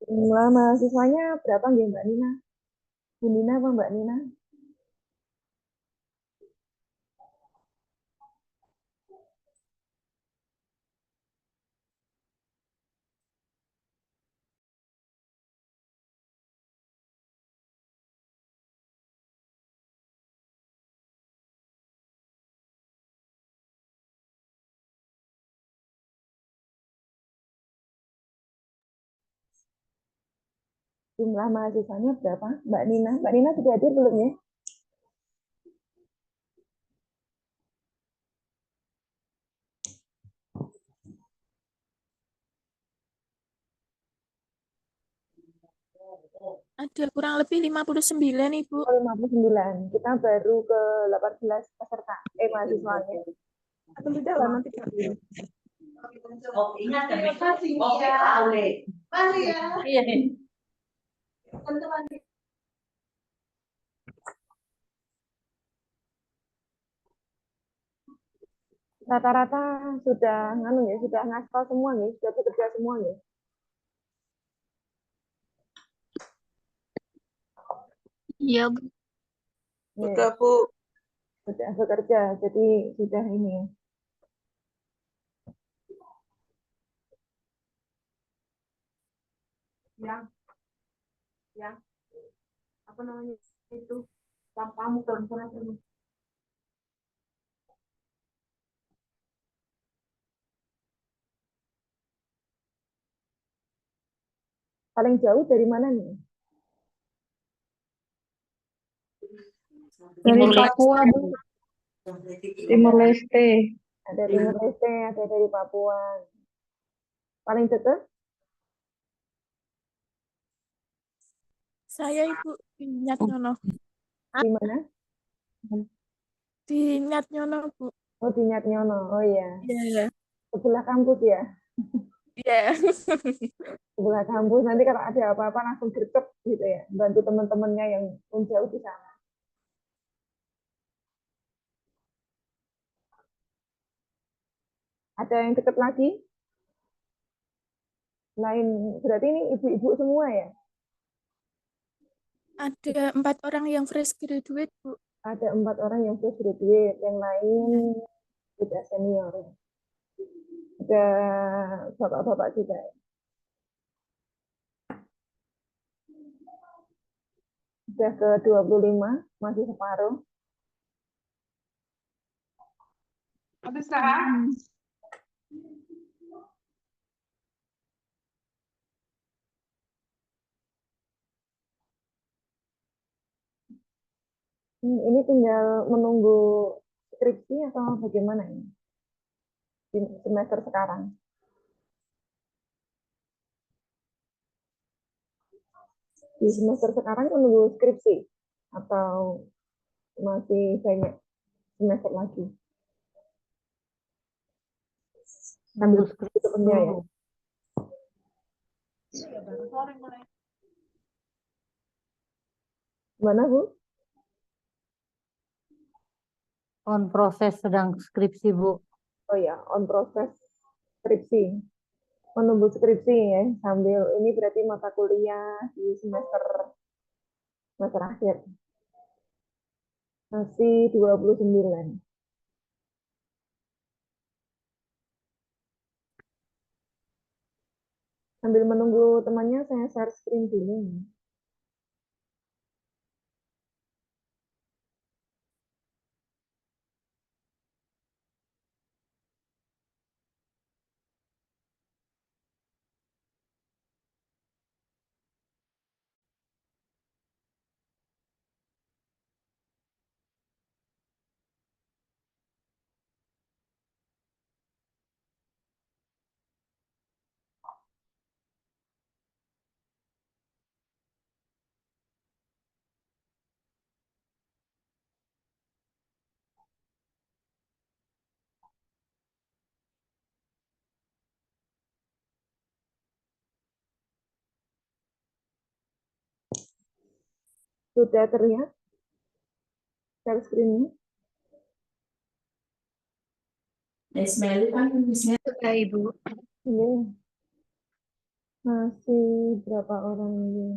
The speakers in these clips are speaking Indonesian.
Jumlah mahasiswanya berapa nggih Mbak Nina? Bu Nina apa Mbak Nina? Jumlah mahasiswanya berapa? Mbak Nina. Mbak Nina sudah hadir belum ya? Ada kurang lebih 59, Ibu. Oh, 59. Kita baru ke 18 peserta. Mahasiswanya. Atau tidak lah nanti. Oh, ingat terima kasih. Oke, Ale. Mari ya. Iya. Teman-teman. Rata-rata sudah nganu ya, sudah ngaspal semua nih, sudah bekerja semua nih. Iya, Bu. Sudah, Bu. Sudah bekerja, jadi sudah ini ya. Yang apa namanya itu sampahmu ke sana dulu. Paling jauh dari mana nih? Dari Papua, Bu. Timor Leste. Ada Timor Leste, ada dari Papua. Paling dekat? Saya Ibu di Nyatnyono. Di mana? Di Nyatnyono, Bu. Oh, di Nyatnyono. Oh iya. Iya. Sebelah kampus ya. Iya. Sebelah kampus. Nanti kalau ada apa-apa langsung gercep gitu ya. Bantu teman-temannya yang jauh di sana. Ada yang dekat lagi? Lain, berarti ini ibu-ibu semua ya? Ada 4 orang yang fresh graduate, Bu. Ada 4 orang yang fresh graduate, yang lain sudah senior. Ada bapak-bapak juga. Sudah ke 25, masih separuh. Ada sah? Ini tinggal menunggu skripsi atau bagaimana ini? Di semester sekarang. Di semester sekarang menunggu skripsi atau masih banyak semester lagi? Sambil skripsinya ya. Mana Bu? On proses sedang skripsi, Bu. Oh ya, on proses skripsi. Menunggu skripsi ya, sambil ini berarti mata kuliah di semester akhir. Masih 29. Sambil menunggu temannya, saya share screen dulu. Sudah terlihat share screen-nya? Ismail kan misalnya Sudah, Ibu. Ini. Masih berapa orang ini?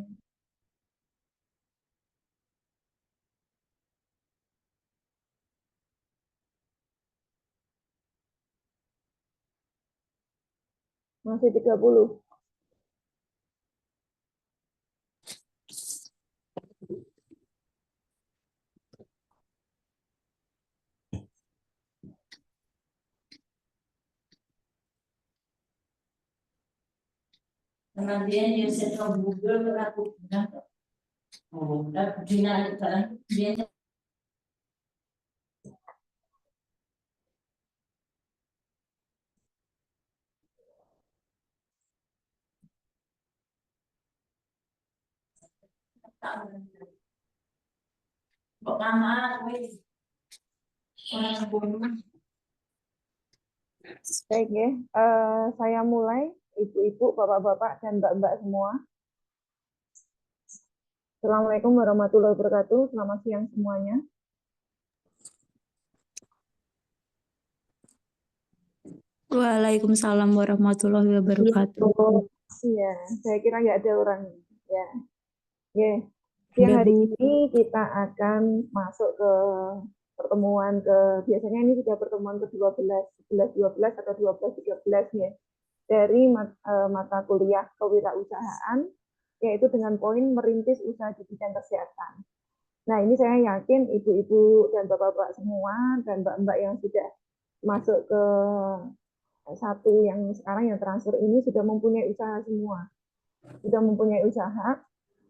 Masih 30. Kemudian dia sedang Google aku bilang, oh, dia kok lama, wes. Baik ya, saya mulai, ibu-ibu, bapak-bapak, dan mbak-mbak semua. Assalamualaikum warahmatullahi wabarakatuh. Selamat siang semuanya. Waalaikumsalam warahmatullahi wabarakatuh. Iya, saya kira nggak ada orang. Ya, ya. Siang hari ini kita akan masuk ke pertemuan biasanya ini sudah pertemuan ke-12, 11, 12 atau 12, 13 ya. Dari mata kuliah kewirausahaan, yaitu dengan poin merintis usaha di bidang kesehatan. Nah, ini saya yakin ibu-ibu dan bapak-bapak semua dan mbak-mbak yang sudah masuk ke satu yang sekarang yang transfer ini sudah mempunyai usaha semua. Sudah mempunyai usaha,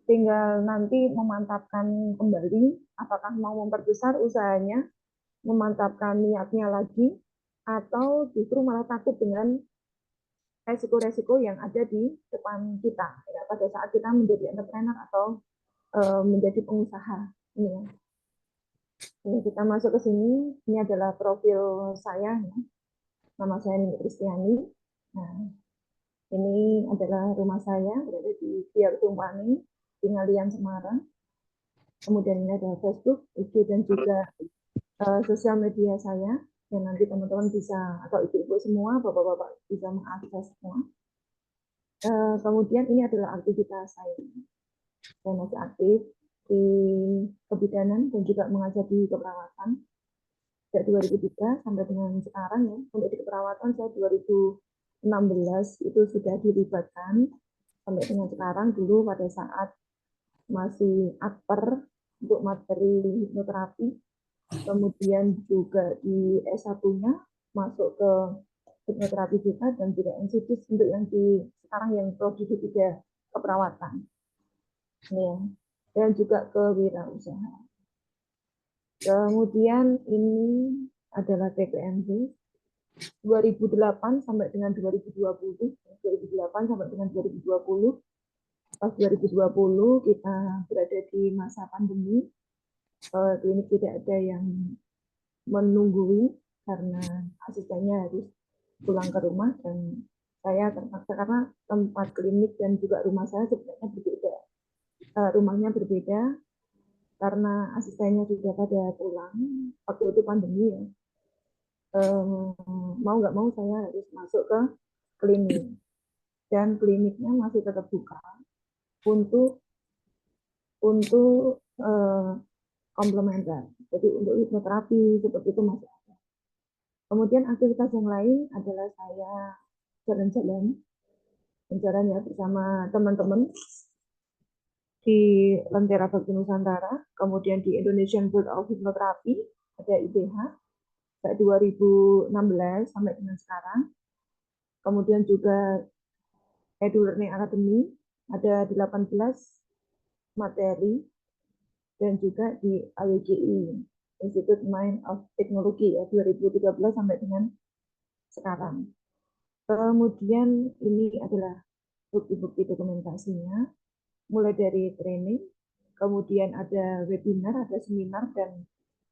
tinggal nanti memantapkan kembali apakah mau memperbesar usahanya, memantapkan niatnya lagi, atau justru malah takut dengan resiko-resiko yang ada di depan kita ya, pada saat kita menjadi entrepreneur atau menjadi pengusaha. Ini ya. Ini kita masuk ke sini. Ini adalah profil saya. Ya. Nama saya Nini Kristiani. Nah, ini adalah rumah saya berada di Biak Tumpani, di Ngalian, Semarang. Kemudian ini ada Facebook, IG, dan juga sosial media saya. Dan nanti teman-teman bisa, atau ibu-ibu semua, bapak-bapak bisa mengakses semua. Kemudian ini adalah aktivitas saya. Saya masih aktif di kebidanan dan juga mengajar di keperawatan sejak 2003 sampai dengan sekarang ya. Untuk di keperawatan saya 2016 itu sudah dilibatkan sampai dengan sekarang. Dulu pada saat masih akper untuk materi hipnoterapi, kemudian juga di S1-nya masuk ke hipnoterapi juga dan juga NCD untuk yang di sekarang yang prodi 3 keperawatan. Ya. Dan juga kewirausahaan. Kemudian ini adalah TPMD 2008 sampai dengan 2020, 2008 sampai dengan 2020. Pas 2020 kita berada di masa pandemi, klinik tidak ada yang menunggui karena asistennya harus pulang ke rumah dan saya terpaksa karena tempat klinik dan juga rumah saya sebenarnya berbeda. Rumahnya berbeda karena asistennya sudah pada pulang waktu itu pandemi ya. Mau nggak mau saya harus masuk ke klinik dan kliniknya masih tetap buka untuk komplementer. Jadi untuk hipnoterapi seperti itu masih ada. Kemudian aktivitas yang lain adalah saya jalan-jalan ya bersama teman-teman di Lentera Bakti Nusantara, kemudian di Indonesian Board of Hypnotherapy, ada IBH, sejak 2016 sampai dengan sekarang. Kemudian juga Edu Learning Academy, ada 18 materi, dan juga di IUGI, Institute Mind of Technology, ya, 2013 sampai dengan sekarang. Kemudian ini adalah bukti-bukti dokumentasinya, mulai dari training, kemudian ada webinar, ada seminar, dan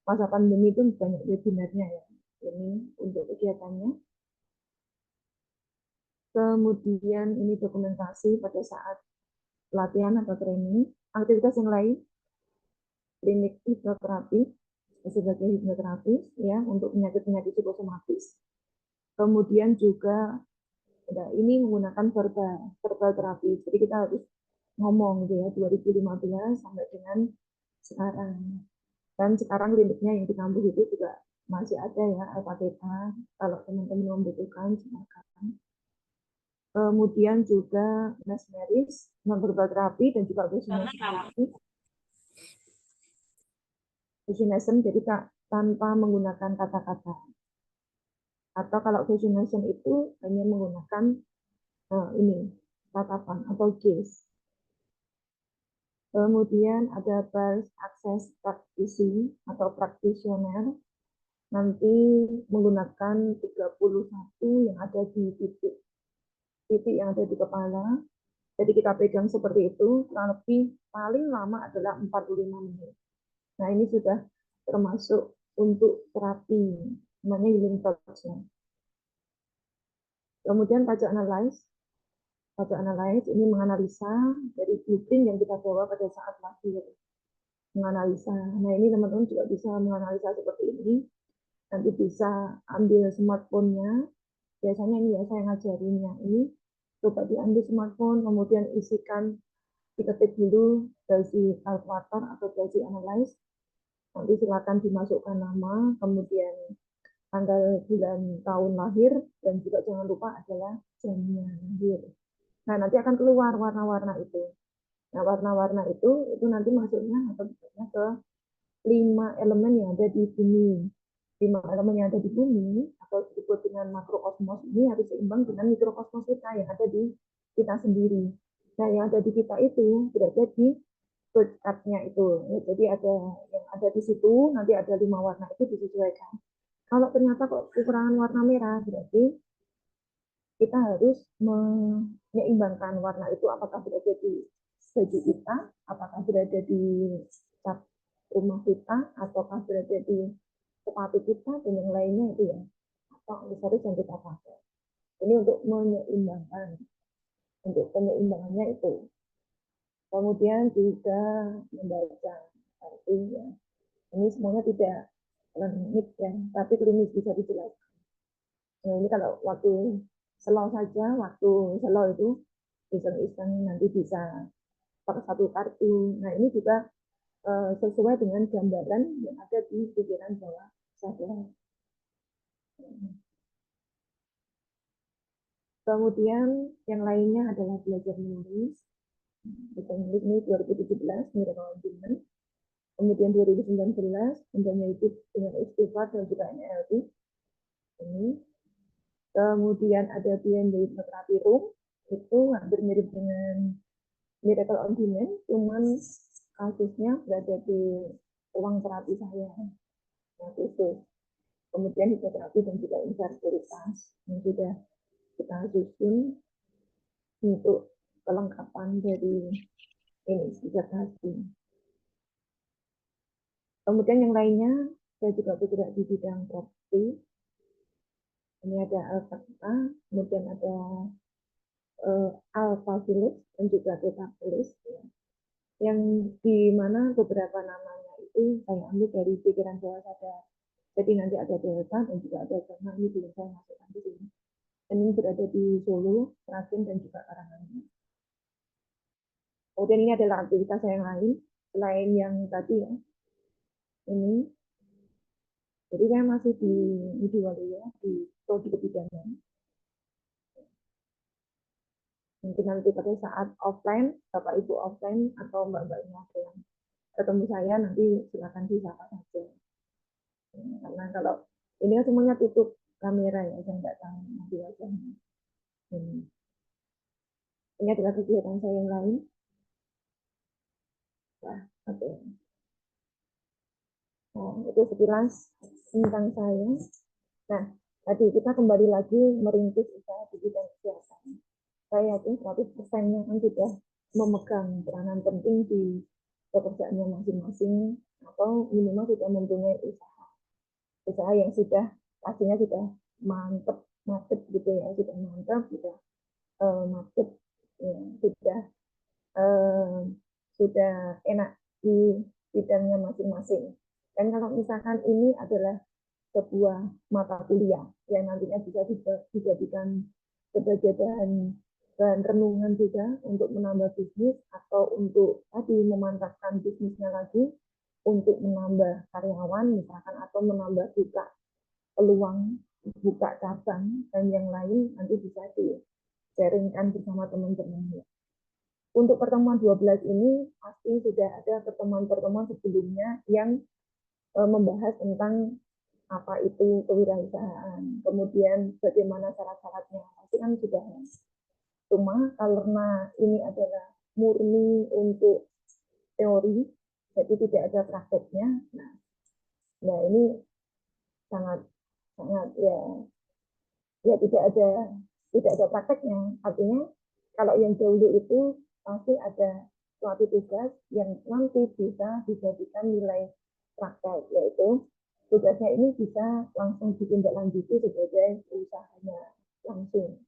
masa pandemi itu banyak webinarnya ya. Ini untuk kegiatannya. Kemudian ini dokumentasi pada saat latihan atau training. Aktivitas yang lain, klinik hipnoterapi sebagai hipnoterapis ya untuk penyakit-penyakit psikosomatis. Kemudian juga Nah, ini menggunakan verbal terapi. Jadi kita harus ngomong gitu ya, 2015 sampai dengan sekarang. Dan sekarang kliniknya yang di kampus itu juga masih ada ya, LPTK. Kalau teman-teman membutuhkan, silakan. Kemudian juga mesmeris, non-verbal terapi, dan juga vaccination, jadi tanpa menggunakan kata-kata. Atau kalau vaccination itu hanya menggunakan ini, tatapan atau gaze. Kemudian ada birth access practicing atau practitioner, nanti menggunakan 31 yang ada di titik yang ada di kepala. Jadi kita pegang seperti itu, kurang lebih paling lama adalah 45 menit. Nah, ini sudah termasuk untuk terapi, namanya healing touch-nya. Kemudian pajak analyze. Pajak analyze ini menganalisa dari blueprint yang kita bawa pada saat lahir. Menganalisa. Nah, ini teman-teman juga bisa menganalisa seperti ini. Nanti bisa ambil smartphone-nya. Biasanya ini ya saya ngajarinnya ini. Coba diambil smartphone, kemudian isikan, diketik dulu dari kalkulator atau dari analyze. Nanti silakan dimasukkan nama, kemudian tanggal bulan tahun lahir, dan juga jangan lupa adalah jamnya lahir. Nah, nanti akan keluar warna-warna itu. Nah, warna-warna itu nanti masuknya atau bisanya ke 5 elemen yang ada di bumi. 5 elemen yang ada di bumi, atau disebut dengan makrokosmos ini harus seimbang dengan mikrokosmos kita yang ada di kita sendiri. Nah, yang ada di kita itu berada di birth chart-nya itu. Ya, jadi ada yang ada di situ, nanti ada 5 warna itu disesuaikan. Kalau ternyata kok kekurangan warna merah, berarti kita harus menyeimbangkan warna itu, apakah berada di baju kita, apakah berada di cat rumah kita, ataukah berada di sepatu kita, dan yang lainnya itu ya, atau aksesoris yang kita pakai. Ini untuk menyeimbangkan, untuk penyeimbangannya itu. Kemudian juga membaca artinya. Ini semuanya tidak klinik ya, tapi klinis bisa dijelaskan. Nah, ini kalau waktu slow saja, waktu slow itu iseng-iseng nanti bisa pakai satu kartu. Nah, ini juga sesuai dengan gambaran yang ada di pikiran bawah sadar. Kemudian yang lainnya adalah belajar menulis. Belajar menulis ini 2017, Miracle on Demand. Kemudian 2019, Bendanya Hidup dengan Istighfar dan juga NLP. Ini. Kemudian ada BNB Hypnotherapy Room, itu hampir mirip dengan Miracle on Demand, cuman kasusnya berada di ruang terapi saya. Nah, khusus. Kemudian hipnoterapi dan juga infertilitas yang sudah kita susun untuk kelengkapan dari ini disertasi. Kemudian yang lainnya saya juga bergerak di bidang properti. Ini ada Alpha, kemudian ada Alpha Village dan juga Theta Village, ya. Yang di mana beberapa namanya itu saya ambil dari pikiran bawah sadar. Jadi nanti ada Delta dan juga ada Gamma, ini belum saya masukkan di sini. Dan ini berada di Solo, Seragen, dan juga Karanganyar. Kemudian ini adalah aktivitas saya yang lain, selain yang tadi ya. Ini. Jadi saya masih di Widiwaluya, di prodi kebidanan. Mungkin nanti pada saat offline, Bapak Ibu offline atau Mbak-mbaknya ada yang ketemu saya, nanti silakan disapa saja. Karena kalau ini kan semuanya tutup kamera ya, saya nggak tahu nanti wajahnya. Ini adalah kegiatan saya yang lain. Nah, oke. Nah, itu sekilas tentang saya. Nah, tadi kita kembali lagi merintis usaha di bidang kesehatan. Saya yakin 100%-nya kan sudah memegang peranan penting di pekerjaannya masing-masing, atau minimal sudah mempunyai usaha yang sudah pastinya sudah mantep gitu ya, sudah mantap, sudah mantep, ya, sudah enak di bidangnya masing-masing. Dan kalau misalkan ini adalah sebuah mata kuliah yang nantinya bisa dijadikan sebagai bahan renungan juga untuk menambah bisnis atau untuk tadi memantapkan bisnisnya lagi, untuk menambah karyawan misalkan atau menambah buka peluang buka cabang dan yang lain nanti bisa di-sharingkan bersama teman-teman. Untuk pertemuan 12 ini pasti sudah ada pertemuan-pertemuan sebelumnya yang membahas tentang apa itu kewirausahaan, kemudian bagaimana syarat-syaratnya, pasti kan sudah. Cuma karena ini adalah murni untuk teori, jadi tidak ada prakteknya. Nah ini sangat ya tidak ada prakteknya. Artinya kalau yang dahulu itu pasti ada suatu tugas yang nanti bisa dijadikan nilai praktek, yaitu tugasnya ini bisa langsung ditindaklanjuti sebagai usahanya langsung.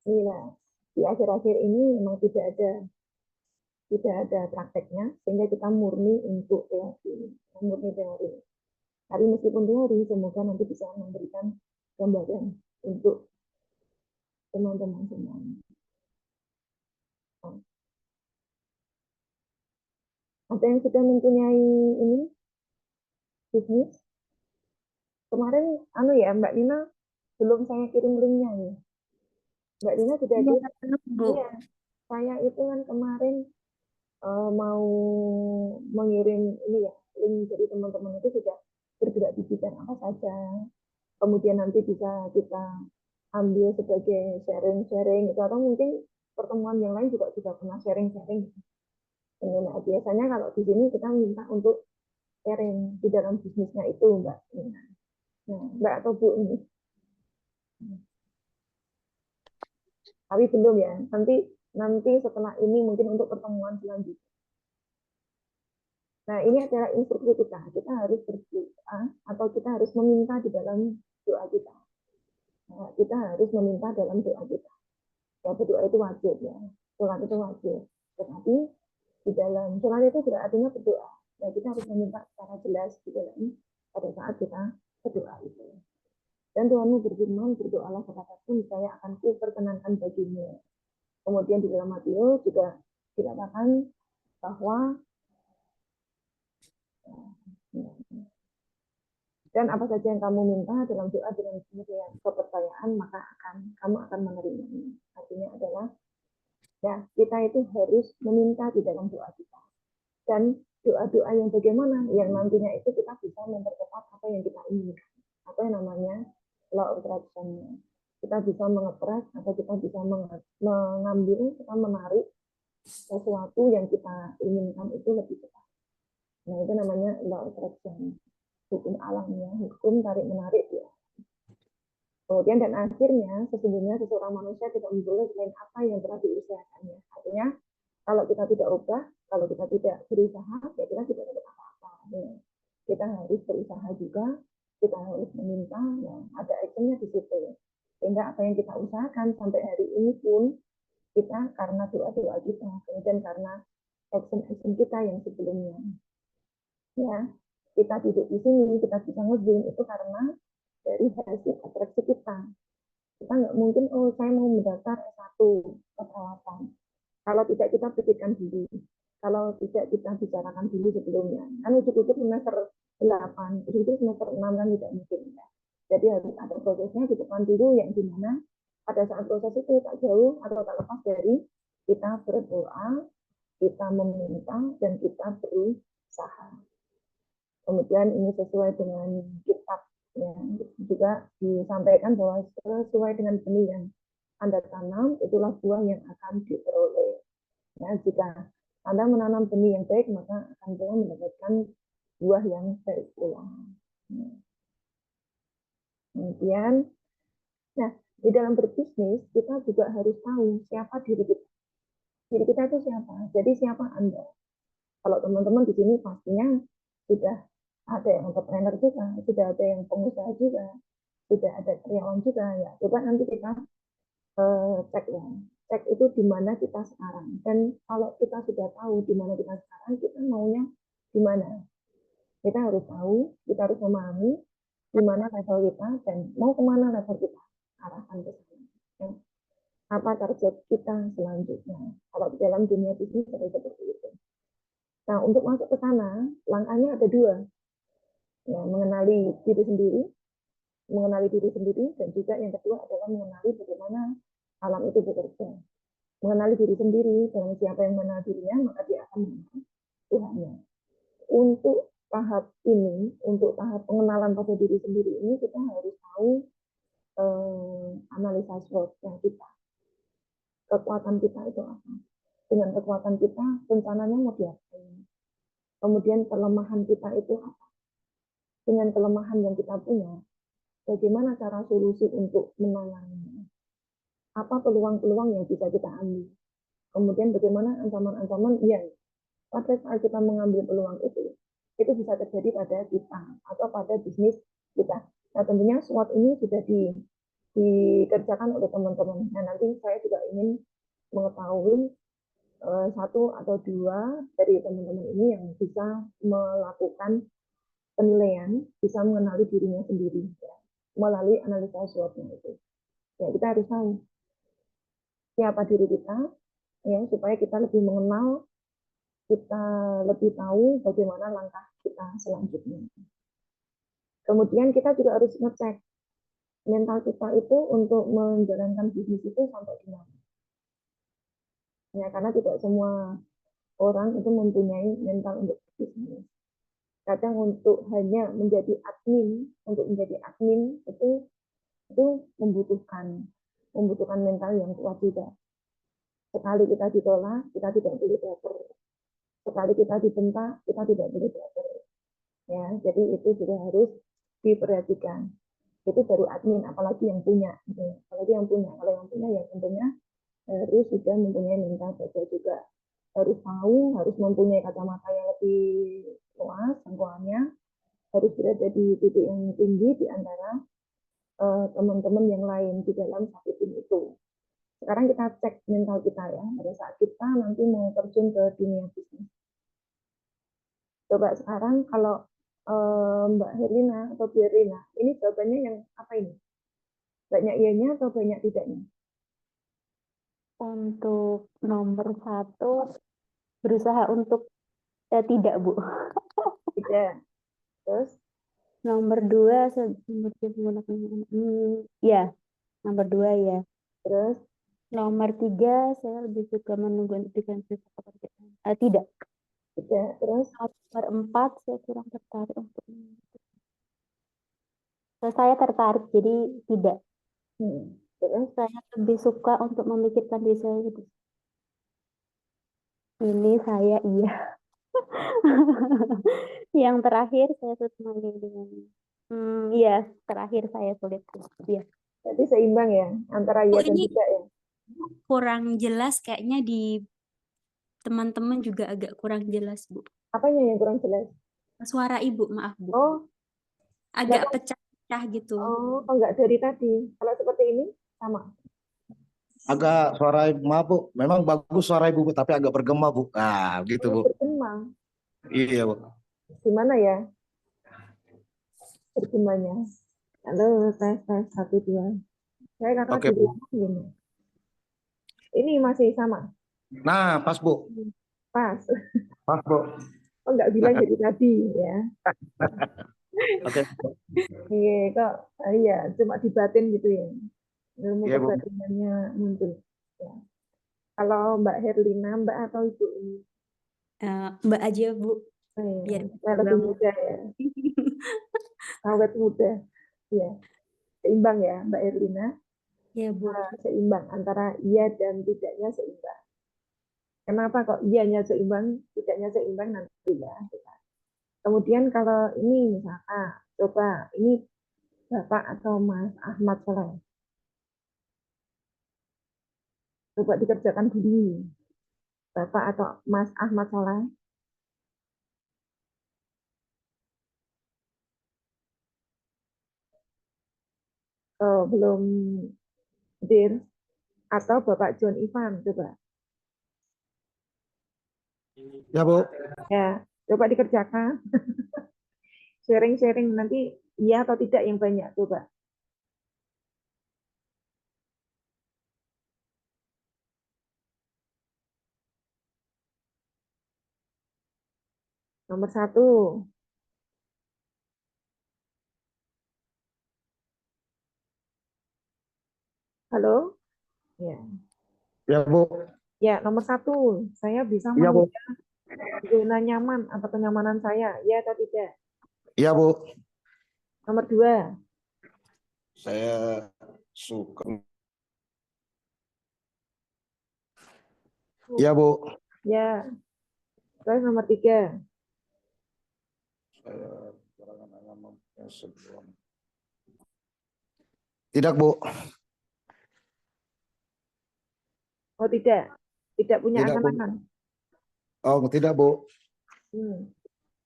Nah, di akhir-akhir ini memang tidak ada prakteknya, sehingga kita murni untuk teori, murni teori. Tapi meskipun teori, semoga nanti bisa memberikan gambaran untuk teman-teman semuanya. Ada yang sudah mempunyai ini bisnis? Kemarin ya Mbak Nina, belum saya kirim linknya ya. Mbak Nina sudah kirim? Iya, saya itu kan kemarin mau mengirim ini ya, link dari teman-teman itu sudah bergerak di bidang apa saja. Kemudian nanti bisa kita ambil sebagai sharing-sharing itu, atau mungkin pertemuan yang lain juga sudah pernah sharing-sharing. Nah, biasanya kalau di sini kita minta untuk sharing di dalam bisnisnya itu, Mbak. Nah, Mbak atau Bu ini. Tapi belum ya. Nanti setelah ini mungkin untuk pertemuan selanjutnya. Nah, ini adalah instruksi kita. Kita harus berdoa atau kita harus meminta di dalam doa kita. Nah, kita harus meminta dalam doa kita. Ya, berdoa itu wajib ya. Sholat itu wajib. Tetapi di dalam sholat itu juga artinya berdoa. Nah, kita harus meminta secara jelas di dalam pada saat kita berdoa itu. Dan Tuhanmu berfirman, berdoalah kepadaku, saya akan kuperkenankan bagimu. Kemudian di dalam Matius juga dikatakan bahwa dan apa saja yang kamu minta dalam doa dengan kepercayaan, maka kamu akan menerimanya. Artinya adalah ya kita itu harus meminta di dalam doa kita. Dan doa-doa yang bagaimana, yang nantinya itu kita bisa mempercepat apa yang kita inginkan. Apa yang namanya law of attraction. Kita bisa mengepres atau kita bisa mengambil, kita menarik sesuatu yang kita inginkan itu lebih cepat. Nah, itu namanya law of attraction. Hukum alamnya, hukum tarik-menarik ya. Kemudian dan akhirnya, sesungguhnya seseorang manusia tidak memperoleh selain apa yang telah diusahakannya. Artinya, kalau kita tidak ubah, kalau kita tidak berusaha, ya kita tidak dapat apa-apa. Ya. Kita harus berusaha juga, kita harus meminta, ya, ada actionnya di situ. Sehingga apa yang kita usahakan sampai hari ini pun, kita karena doa-doa kita, kemudian karena action-action kita yang sebelumnya. Ya, kita duduk di sini, kita bisa nge-zoom, itu karena dari hasil atraksi kita. Kita nggak mungkin, saya mau mendaftar S1 keperawatan. Kalau tidak kita pikirkan dulu. Kalau tidak kita bicarakan dulu sebelumnya. Kan ujuk-ujuk semester 8, ujuk-ujuk semester 6 kan tidak mungkin. Ya. Jadi harus ada prosesnya di depan dulu yang dimana pada saat proses itu tak jauh atau tak lepas dari kita berdoa, kita meminta, dan kita berusaha. Kemudian ini sesuai dengan kitab ya, juga disampaikan bahwa sesuai dengan benih yang Anda tanam, itulah buah yang akan diperoleh. Ya, jika Anda menanam benih yang baik, maka akan pula mendapatkan buah yang baik pula. Kemudian, nah di dalam berbisnis kita juga harus tahu siapa diri kita. Diri kita itu siapa? Jadi siapa Anda? Kalau teman-teman di sini pastinya sudah ada yang entrepreneur juga, sudah ada yang pengusaha juga, sudah ada karyawan juga ya. Coba nanti kita cek ya, cek itu di mana kita sekarang. Dan kalau kita sudah tahu di mana kita sekarang, kita maunya di mana. Kita harus tahu, kita harus memahami di mana level kita dan mau kemana level kita, arahkan ke sana. Ya. Apa target kita selanjutnya? Kalau di dalam dunia bisnis ada seperti itu. Nah, untuk masuk ke sana, langkahnya ada dua. Ya, mengenali diri sendiri, dan juga yang kedua adalah mengenali bagaimana alam itu bekerja. Mengenali diri sendiri, dan siapa yang mengenal dirinya, maka dia akan mengenal Tuhannya. Untuk tahap ini, untuk tahap pengenalan pada diri sendiri ini, kita harus tahu analisa SWOT yang kita. Kekuatan kita itu apa? Dengan kekuatan kita, rencananya mau diapain? Kemudian kelemahan kita itu apa? Dengan kelemahan yang kita punya, bagaimana cara solusi untuk menanganinya? Apa peluang-peluang yang bisa kita ambil? Kemudian bagaimana ancaman-ancaman yang pada saat kita mengambil peluang itu bisa terjadi pada kita atau pada bisnis kita. Nah, tentunya SWOT ini sudah dikerjakan oleh teman-teman. Nah, nanti saya juga ingin mengetahui satu atau dua dari teman-teman ini yang bisa melakukan penilaian, bisa mengenali dirinya sendiri ya, melalui analisa SWOT-nya itu. Ya, kita harus tahu siapa diri kita, ya, supaya kita lebih mengenal, kita lebih tahu bagaimana langkah kita selanjutnya. Kemudian kita juga harus ngecek mental kita itu untuk menjalankan bisnis itu sampai di mana. Ya, karena tidak semua orang itu mempunyai mental untuk bisnis. Kadang untuk hanya menjadi admin, itu membutuhkan mental yang kuat juga. Sekali kita ditolak, kita tidak boleh baper. Sekali kita dibentak, kita tidak boleh baper. Ya, jadi itu juga harus diperhatikan. Itu baru admin, apalagi yang punya. Kalau yang punya ya tentunya harus sudah mempunyai mental baja juga. Harus tahu, harus mempunyai kacamata yang lebih luas jangkauannya, harus berada di titik yang tinggi di antara teman-teman yang lain di dalam satu tim itu. Sekarang kita cek mental kita ya, pada saat kita nanti mau terjun ke dunia bisnis. Coba sekarang kalau Mbak Herlina atau Bu Herlina, ini jawabannya yang apa ini? Banyak iyanya atau banyak tidaknya? Untuk nomor 1, berusaha untuk tidak, Bu. Tidak. Terus? Nomor 2, ya. Nomor 2 ya. Terus? Nomor 3, saya lebih suka menunggu defensif pekerjaan. Tidak. Tidak. Terus? Nomor 4, saya kurang tertarik untuk saya tertarik, jadi tidak. Terus? Saya lebih suka untuk memikirkan diri saya gitu. Ini saya iya. Yang terakhir saya sulit dengan iya, terakhir saya sulit. Iya. Jadi seimbang ya antara iya dan ini tidak ya. kurang jelas kayaknya di teman-teman juga agak kurang jelas, Bu. Apanya yang kurang jelas? Suara Ibu, maaf, Bu. Oh, Agak enggak. pecah-pecah gitu. Oh, enggak dari tadi. Kalau seperti ini sama. Agak suara maaf Bu, memang bagus suara Ibu, Bu, tapi agak bergema Bu. Nah, gitu Bu. Bergema. Iya Bu. Gimana ya bergemanya? Halo, tes 1, 2. Saya karena Oke, di Bu. rumah gini. Ini masih sama. Nah, pas Bu. Pas. Pas Bu. Oh, enggak bilang dari tadi ya. Oke. Iya, kok iya, cuma di batin gitu ya. Ilmu Iya, Bu. kebatinannya muncul. Ya. Kalau Mbak Herlina, Mbak atau Ibu ini? Mbak aja, Bu. Oh, Biar iya. Lebih muda ya. Awet muda. Ya. Seimbang ya, Mbak Herlina. Ya, Bu. Seimbang antara iya dan tidaknya seimbang. Kenapa kok iyanya seimbang, tidaknya seimbang nanti ya. Kemudian kalau ini misalkan, coba ini Bapak atau Mas Ahmad Soleh. Coba dikerjakan dulu. Bapak atau Mas Ahmad Soleh. Oh, belum hadir. Atau Bapak John Ivan, coba. Ya Bu. Ya, coba dikerjakan. Sharing-sharing nanti iya atau tidak yang banyak, coba. Nomor 1. Halo? Ya. Ya, Bu. Ya, nomor 1. Saya bisa Iya, Bu. menunda zona nyaman atau kenyamanan saya. Ya atau tidak? Iya, Bu. Nomor 2. Saya suka. Iya, Bu. Ya. Terus nomor 3. Saya berangan-angan mempunyai sebuah. Tidak, Bu. Oh, tidak. Tidak punya Tidak, Bu. angan-angan. Oh, tidak, Bu.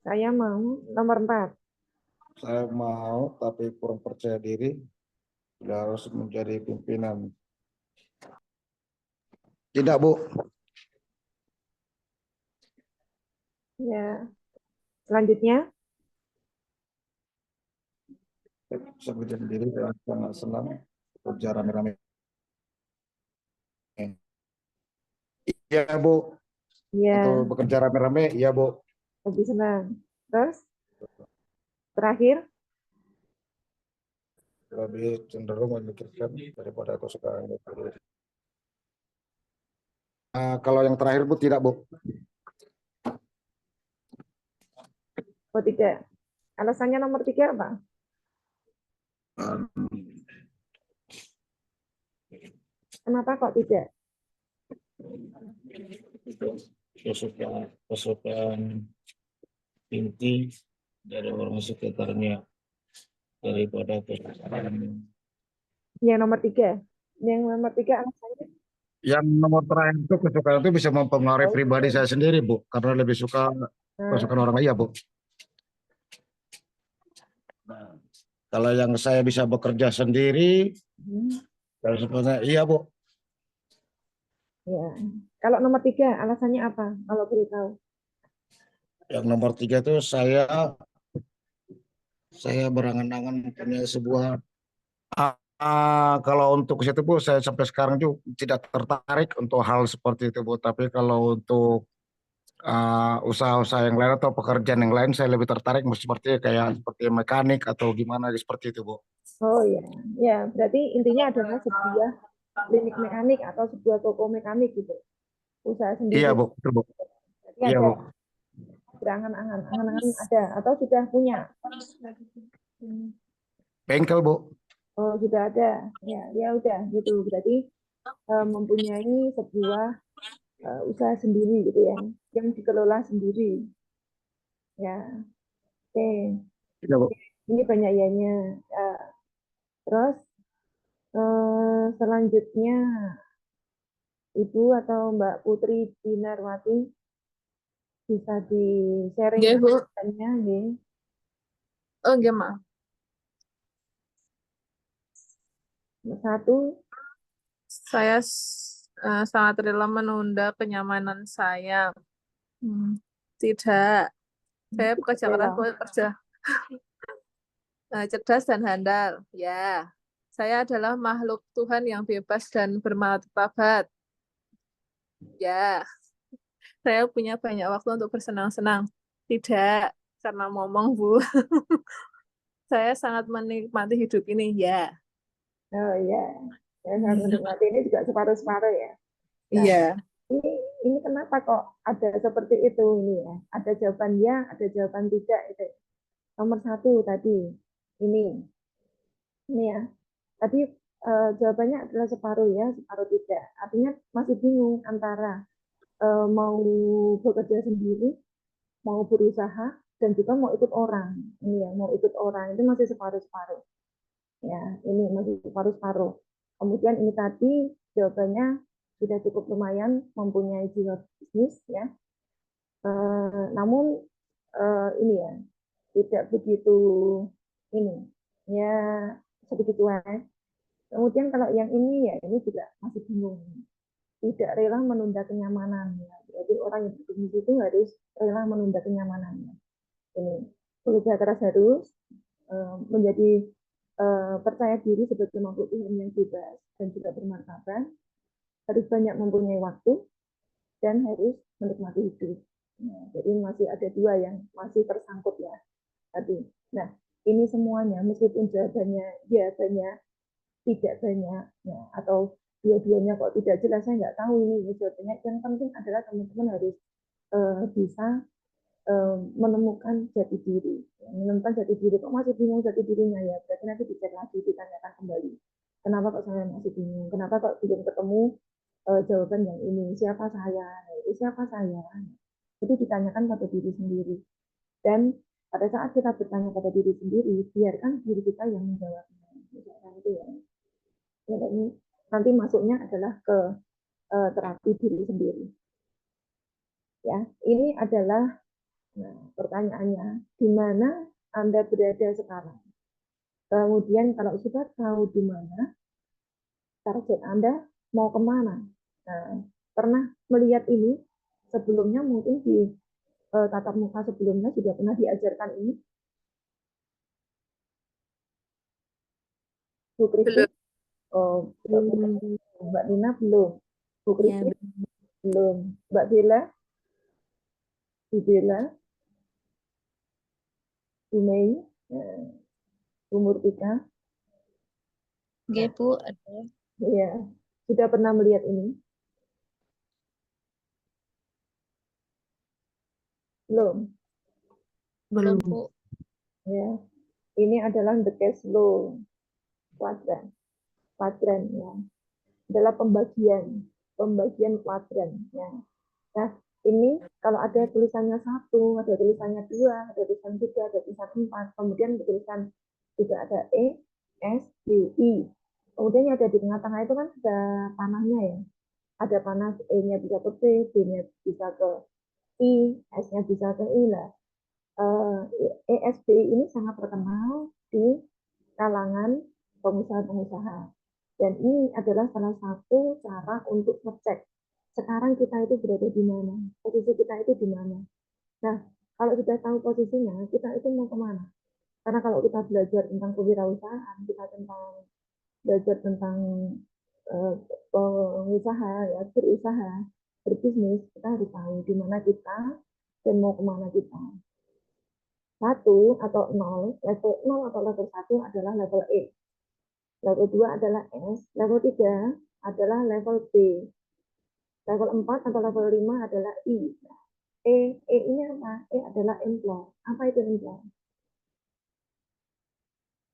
Saya mau nomor 4. Saya mau, tapi kurang percaya diri. Tidak harus menjadi pimpinan. Tidak, Bu. Ya. Selanjutnya. Saya menjadi diri dan sangat senang kerja rame-rame. Iya, Bu. Ya. Untuk bekerja rame-rame, iya, Bu. Lebih senang. Terus? Terakhir. Lebih cenderung memikirkan daripada aku suka. Kalau yang terakhir, Bu, tidak, Bu. Oh, tidak. Alasannya nomor 3 apa? Kenapa kok tidak? Kesukaan inti dari orang sekitarnya daripada kesukaan. Yang nomor 3. Yang nomor 3 alasannya. Yang nomor terakhir itu kesukaan itu bisa mempengaruhi pribadi saya sendiri, Bu, karena lebih suka kesukaan orang lain, Bu. Nah, kalau yang saya bisa bekerja sendiri, dan sebenarnya iya, Bu. Ya. Kalau nomor 3 alasannya apa? Kalau boleh tahu. Yang nomor 3 itu saya berangan-angan mempunyai sebuah. Kalau untuk ke situ, Bu, saya sampai sekarang juga tidak tertarik untuk hal seperti itu, Bu. Tapi kalau untuk usaha-usaha yang lain atau pekerjaan yang lain, saya lebih tertarik seperti mekanik atau gimana seperti itu, Bu. Oh ya, ya berarti intinya adalah sebuah klinik mekanik atau sebuah toko mekanik gitu, usaha Iya, sendiri. Bu. Betul, Bu. Berarti Iya, ada Bu. berangan-angan, angan-angan ada atau sudah punya? Bengkel, Bu. Oh sudah ada, ya ya udah gitu. Berarti mempunyai sebuah usaha sendiri gitu ya, yang dikelola sendiri. Ya, oke. Iya, Bu. Ini banyak ianya. Terus selanjutnya Ibu atau Mbak Putri Dinarwati bisa di-sharing Nggih, Bu. alasannya nggih. Oh, nggih, Maaf. Nomor 1. Saya sangat rela menunda kenyamanan saya. Tidak. Saya pekerja keras, bekerja cerdas dan handal. Ya. Saya adalah makhluk Tuhan yang bebas dan bermartabat. Ya. Saya punya banyak waktu untuk bersenang-senang. Tidak. Karena ngomong, Bu. Saya sangat menikmati hidup ini. Ya. Oh iya, ya sangat menikmati ini juga separuh-separuh ya. Nah, Iya. ini kenapa kok ada seperti itu ini ya? Ada jawaban ya, ada jawaban tidak itu. Nomor 1 tadi ini ya. Tadi jawabannya adalah separuh ya, separuh tidak. Artinya masih bingung antara mau bekerja sendiri, mau berusaha, dan juga mau ikut orang. Ini ya, mau ikut orang itu masih separuh-separuh. Ya, ini masih separuh-separuh. Kemudian ini tadi jawabannya sudah cukup lumayan mempunyai jiwa bisnis ya. Namun ini ya tidak begitu ini ya sedikit cuek. Kemudian kalau yang ini ya ini juga masih bingung. Tidak rela menunda kenyamanan ya. Jadi orang yang berbisnis itu harus rela menunda kenyamanannya. Ini bekerja keras harus menjadi percaya diri sebagai makhluk Tuhan yang bebas dan juga bermartabat, harus banyak mempunyai waktu dan harus menikmati hidup. Nah, jadi masih ada 2 yang masih tersangkut ya tadi. Nah, ini semuanya meskipun jawabannya ya banyak, tidak banyak, nah, atau dua-duanya kok tidak jelas, saya nggak tahu ini jawabannya. Yang penting adalah teman-teman harus bisa menemukan jati diri. Menemukan jati diri, kok masih bingung jati dirinya ya, berarti nanti dicek lagi, ditanyakan kembali. Kenapa kok saya masih bingung? Kenapa kok belum ketemu jawaban yang ini? Siapa saya? Siapa saya? Itu ditanyakan pada diri sendiri. Dan pada saat kita bertanya pada diri sendiri, biarkan diri kita yang menjawabnya. Misalkan itu ya. Ya, ini nanti masuknya adalah ke terapi diri sendiri. Ya, ini adalah pertanyaannya, di mana Anda berada sekarang? Kemudian kalau sudah tahu di mana, target Anda mau kemana? Nah, pernah melihat ini sebelumnya, mungkin di tatap muka sebelumnya juga pernah diajarkan ini, Bu Kristi? Belum. Oh, Hmm, Mbak Nina belum. Bu ya, Kristi belum. Mbak Bella, Bu Bella, Bu Mei, Bu Murtika, Oke, Bu. Ada. ya, sudah pernah melihat ini? Belum. Belum, belum. Bu. Ya, ini adalah the cash flow kuadran. Kuadran ya, adalah pembagian kuadran ya. Nah, ini kalau ada tulisannya 1, ada tulisannya 2, ada tulisan 3, ada tulisan 4, kemudian tulisan juga ada E, S, D, I. Kemudian yang ada di tengah-tengah itu kan ada panahnya ya. Ada panah, E-nya bisa ke P, D-nya bisa ke I, S-nya bisa ke I lah. ESBI ini sangat terkenal di kalangan pengusaha-pengusaha. Dan ini adalah salah satu cara untuk ngecek sekarang kita itu berada di mana, posisi kita itu di mana. Nah, kalau kita tahu posisinya, kita itu mau kemana? Karena kalau kita belajar tentang kewirausahaan, kita belajar tentang pengusaha, ya, berusaha, berbisnis, kita harus tahu di mana kita dan mau kemana kita. 1 atau 0, level 0 atau level 1 adalah level E. Level 2 adalah S, level 3 adalah level B. Level 4 atau level 5 adalah I. E ini apa? E adalah employ. Apa itu employ?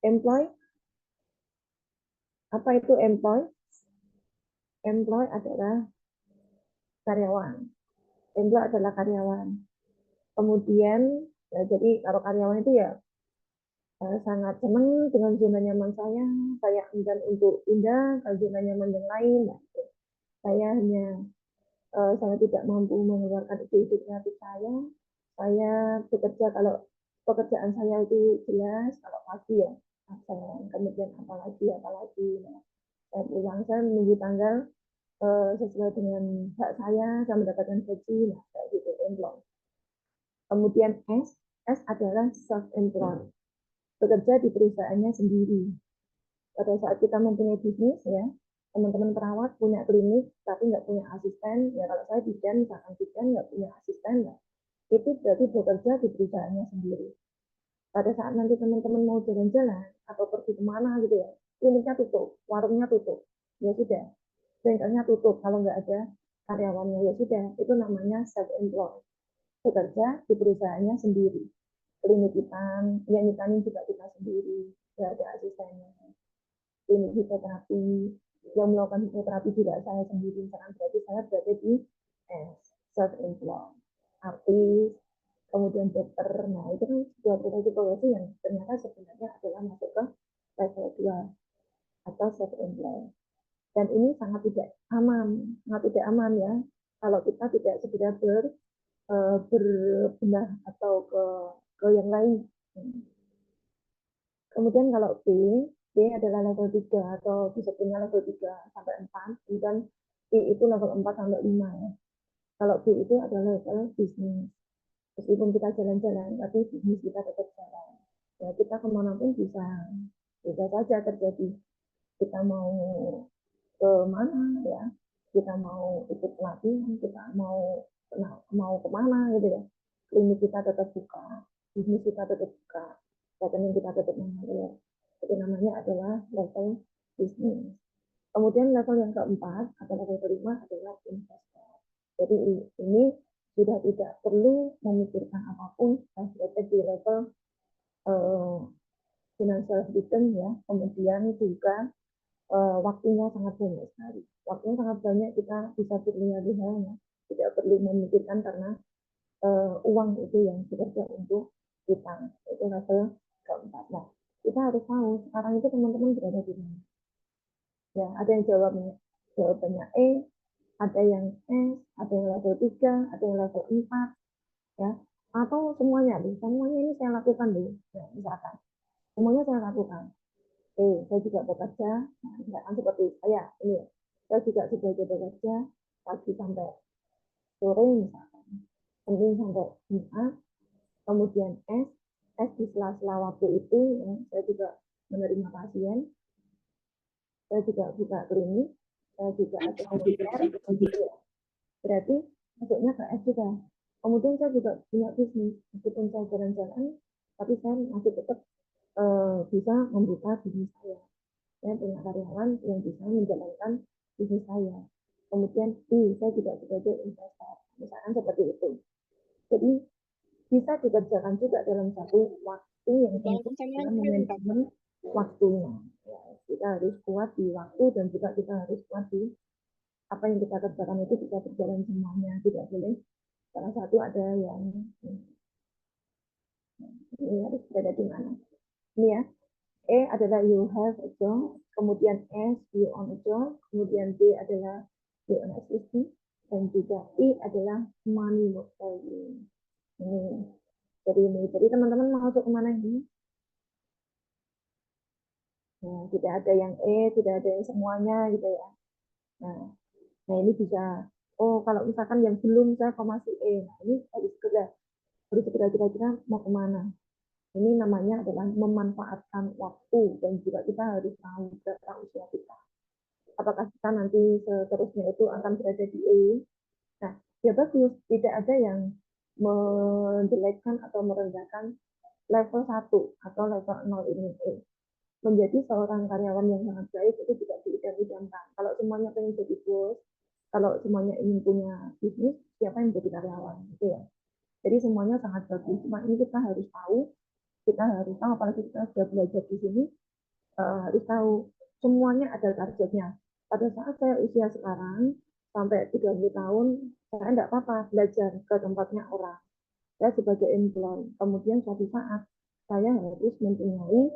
Employ, apa itu employ? Employ adalah karyawan. Employ adalah karyawan. Kemudian, ya, jadi kalau karyawan itu ya sangat senang dengan zona nyaman saya enggan untuk pindah ke zona nyaman yang lain. Nah, saya hanya saya tidak mampu mengeluarkan ide-ide kreatif saya bekerja kalau pekerjaan saya itu jelas, kalau pagi ya absen, kemudian apalagi, nah, saya pulang, saya menunggu tanggal sesuai dengan hak saya mendapatkan gaji, nah kayak gitu, employ. Kemudian S adalah self-employed, bekerja di perusahaannya sendiri. Pada saat kita mempunyai bisnis ya, teman-teman perawat punya klinik tapi nggak punya asisten, ya kalau saya bidan, misalkan bidan nggak punya asisten, ya, itu berarti bekerja di perusahaannya sendiri. Pada saat nanti teman-teman mau jalan-jalan atau pergi kemana gitu ya, kliniknya tutup, warungnya tutup, ya sudah, bengkelnya tutup, kalau nggak ada karyawannya ya sudah, itu namanya self-employed, bekerja di perusahaannya sendiri. Klinik kita, yang nyitanin juga kita sendiri, nggak ada asistennya. Klinik hipnoterapi, yang melakukan hipnoterapi juga saya sendiri, misalkan berarti saya berada di self-employed, artis, kemudian dokter. Nah, itu kan sebuah profesi yang ternyata sebenarnya adalah masuk ke level 2 atau self-employed. Dan ini sangat tidak aman ya, kalau kita tidak segera berbenah atau ke yang lain. Kemudian kalau B adalah level 3 atau disebutnya level 3 sampai 4, kemudian I itu level 4 sampai 5 ya. Kalau B itu adalah level bisnis. Meskipun kita jalan-jalan, tapi bisnis kita tetap jalan. Ya, kita kemanapun bisa saja terjadi. Kita mau ke mana ya, kita mau ikut pelatihan, kita mau mau kemana gitu ya. Klinik kita tetap buka, bisnis kita tetap buka, rekening kita tetap mengalir. Itu namanya adalah level bisnis. Kemudian level yang keempat atau level kelima adalah investor. Jadi ini sudah tidak perlu memikirkan apapun, sudah di level financial freedom ya. Kemudian juga waktunya sangat banyak sekali. Waktunya sangat banyak, kita bisa berlihat-lihat ya. Tidak perlu memikirkan karena uang itu yang bekerja untuk kita. Itu level keempat. Nah, kita harus tahu sekarang itu teman-teman berada di mana. Ya, ada yang jawabannya E, ada yang S, ada yang level 3, ada yang level 4, ya. Atau semuanya, semuanya ini saya lakukan dulu. Ya, misalkan, semuanya saya lakukan. Saya juga bekerja, nah, misalkan seperti saya, ini ya. Saya juga sebagai bekerja, pagi sampai sore misalkan. Senin sampai Jumat, kemudian S di sela-sela waktu itu, ya, saya juga menerima pasien, saya juga buka klinik, saya juga ada volunteer, berarti masuknya ke S juga. Kemudian saya juga punya bisnis, meskipun saya jalan-jalan, tapi saya masih tetap bisa membuka bisnis saya. Saya punya karyawan yang bisa menjalankan bisnis saya. Kemudian saya juga sebagai investor, misalkan seperti itu. Jadi bisa dikerjakan juga dalam satu waktu yang tentu dalam manajemen waktunya. Ya, kita harus kuat di waktu dan juga kita harus kuat di apa yang kita kerjakan itu bisa berjalan semuanya. Tidak boleh salah satu ada yang ini harus berada di mana. Ini ya, E adalah you have a job, kemudian S you own a job, kemudian D adalah you own a system, dan juga I adalah money work for you. Ini. Jadi teman-teman mau masuk kemana ini? Nah, tidak ada yang tidak ada yang semuanya gitu ya. Nah ini bisa. Oh, kalau misalkan yang belum saya kok masih nah ini harus segera kira-kira mau kemana. Ini namanya adalah memanfaatkan waktu dan juga kita harus tahu berapa usia kita. Apakah kita nanti seterusnya itu akan berada di Nah, ya bagus. Tidak ada yang menjelekkan atau merendahkan level 1 atau level 0 ini menjadi seorang karyawan yang sangat baik itu tidak diidam-idamkan. Kalau semuanya pengen jadi bos, kalau semuanya ingin punya bisnis, siapa yang jadi karyawan gitu ya. Jadi semuanya sangat bagus. Cuma ini kita harus tahu, apalagi kita sudah belajar di sini, harus tahu semuanya ada targetnya. Pada saat saya usia sekarang sampai 30 tahun, saya tidak apa-apa belajar ke tempatnya orang. Saya sebagai employee. Kemudian suatu saat saya harus mempunyai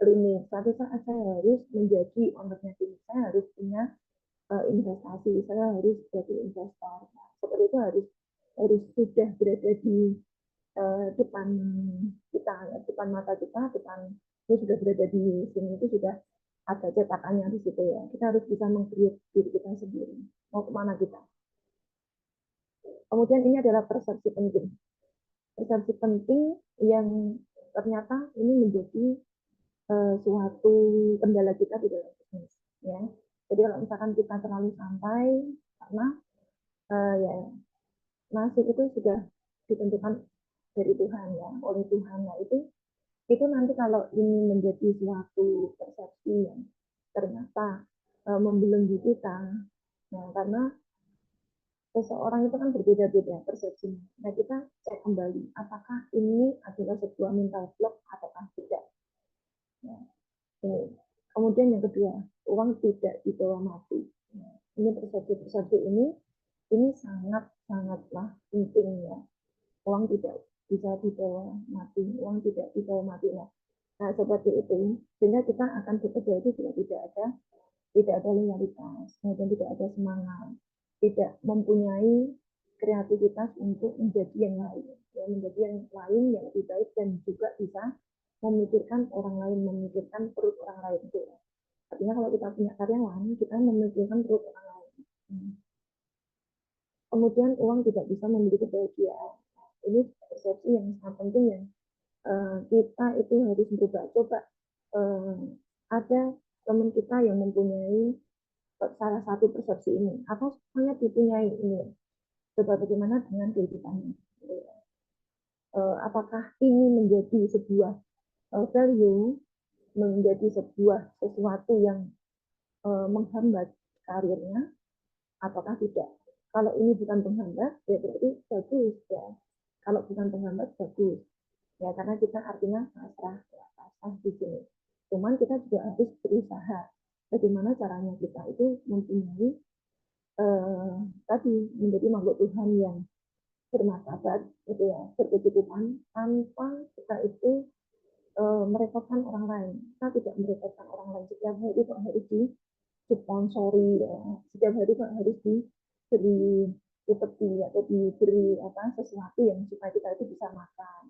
klinik. Suatu saat saya harus menjadi ownernya klinik. Saya harus punya investasi. Saya harus jadi investor. Nah, seperti itu harus sudah berada di depan kita, ya, depan mata kita, ini sudah berada di sini itu sudah ada cetakannya di situ ya. Kita harus bisa meng-create diri kita sendiri. Mau kemana kita? Kemudian ini adalah persepsi penting. Persepsi penting yang ternyata ini menjadi suatu kendala kita di dalam bisnis. Ya. Jadi kalau misalkan kita terlalu santai, karena ya nasib itu sudah ditentukan dari Tuhan ya, oleh Tuhan. Nah itu nanti kalau ini menjadi suatu persepsi yang ternyata membelenggu kita, nah karena seseorang itu kan berbeda-beda persepsinya. Nah kita cek kembali, apakah ini adalah sebuah mental block ataukah tidak. Ya. Kemudian yang kedua, uang tidak dibawa mati. Nah, ini persepsi ini sangatlah penting ya. Uang tidak bisa dibawa mati, uang tidak dibawa mati. Nah seperti itu, sehingga kita akan bekerja itu juga tidak ada loyalitas, kemudian tidak ada semangat, tidak mempunyai kreativitas untuk menjadi yang lain, ya, menjadi yang lain yang lebih baik dan juga bisa memikirkan orang lain, memikirkan perut orang lain itu. Artinya kalau kita punya karyawan, kita memikirkan perut orang lain. Kemudian uang tidak bisa membeli kebahagiaan. Ini persepsi yang sangat penting yang kita itu harus berubah. Coba ada teman kita yang mempunyai salah satu persepsi ini, atau semuanya dipunyai ini. Coba bagaimana dengan kehidupannya? Apakah ini menjadi sebuah value, menjadi sebuah sesuatu yang menghambat karirnya, ataukah tidak? Kalau ini bukan penghambat, ya berarti bagus ya. Kalau bukan penghambat, bagus. Ya, karena kita artinya pasrah di sini. Cuman kita juga harus berusaha. Bagaimana caranya kita itu mempunyai tadi menjadi makhluk Tuhan yang bermartabat, gitu ya, berkecukupan tanpa kita itu merepotkan orang lain. Kita tidak merepotkan orang lain. Setiap hari kok harus disponsori, ya. Setiap hari kok harus diberi upeti atau diberi sesuatu yang supaya kita itu bisa makan.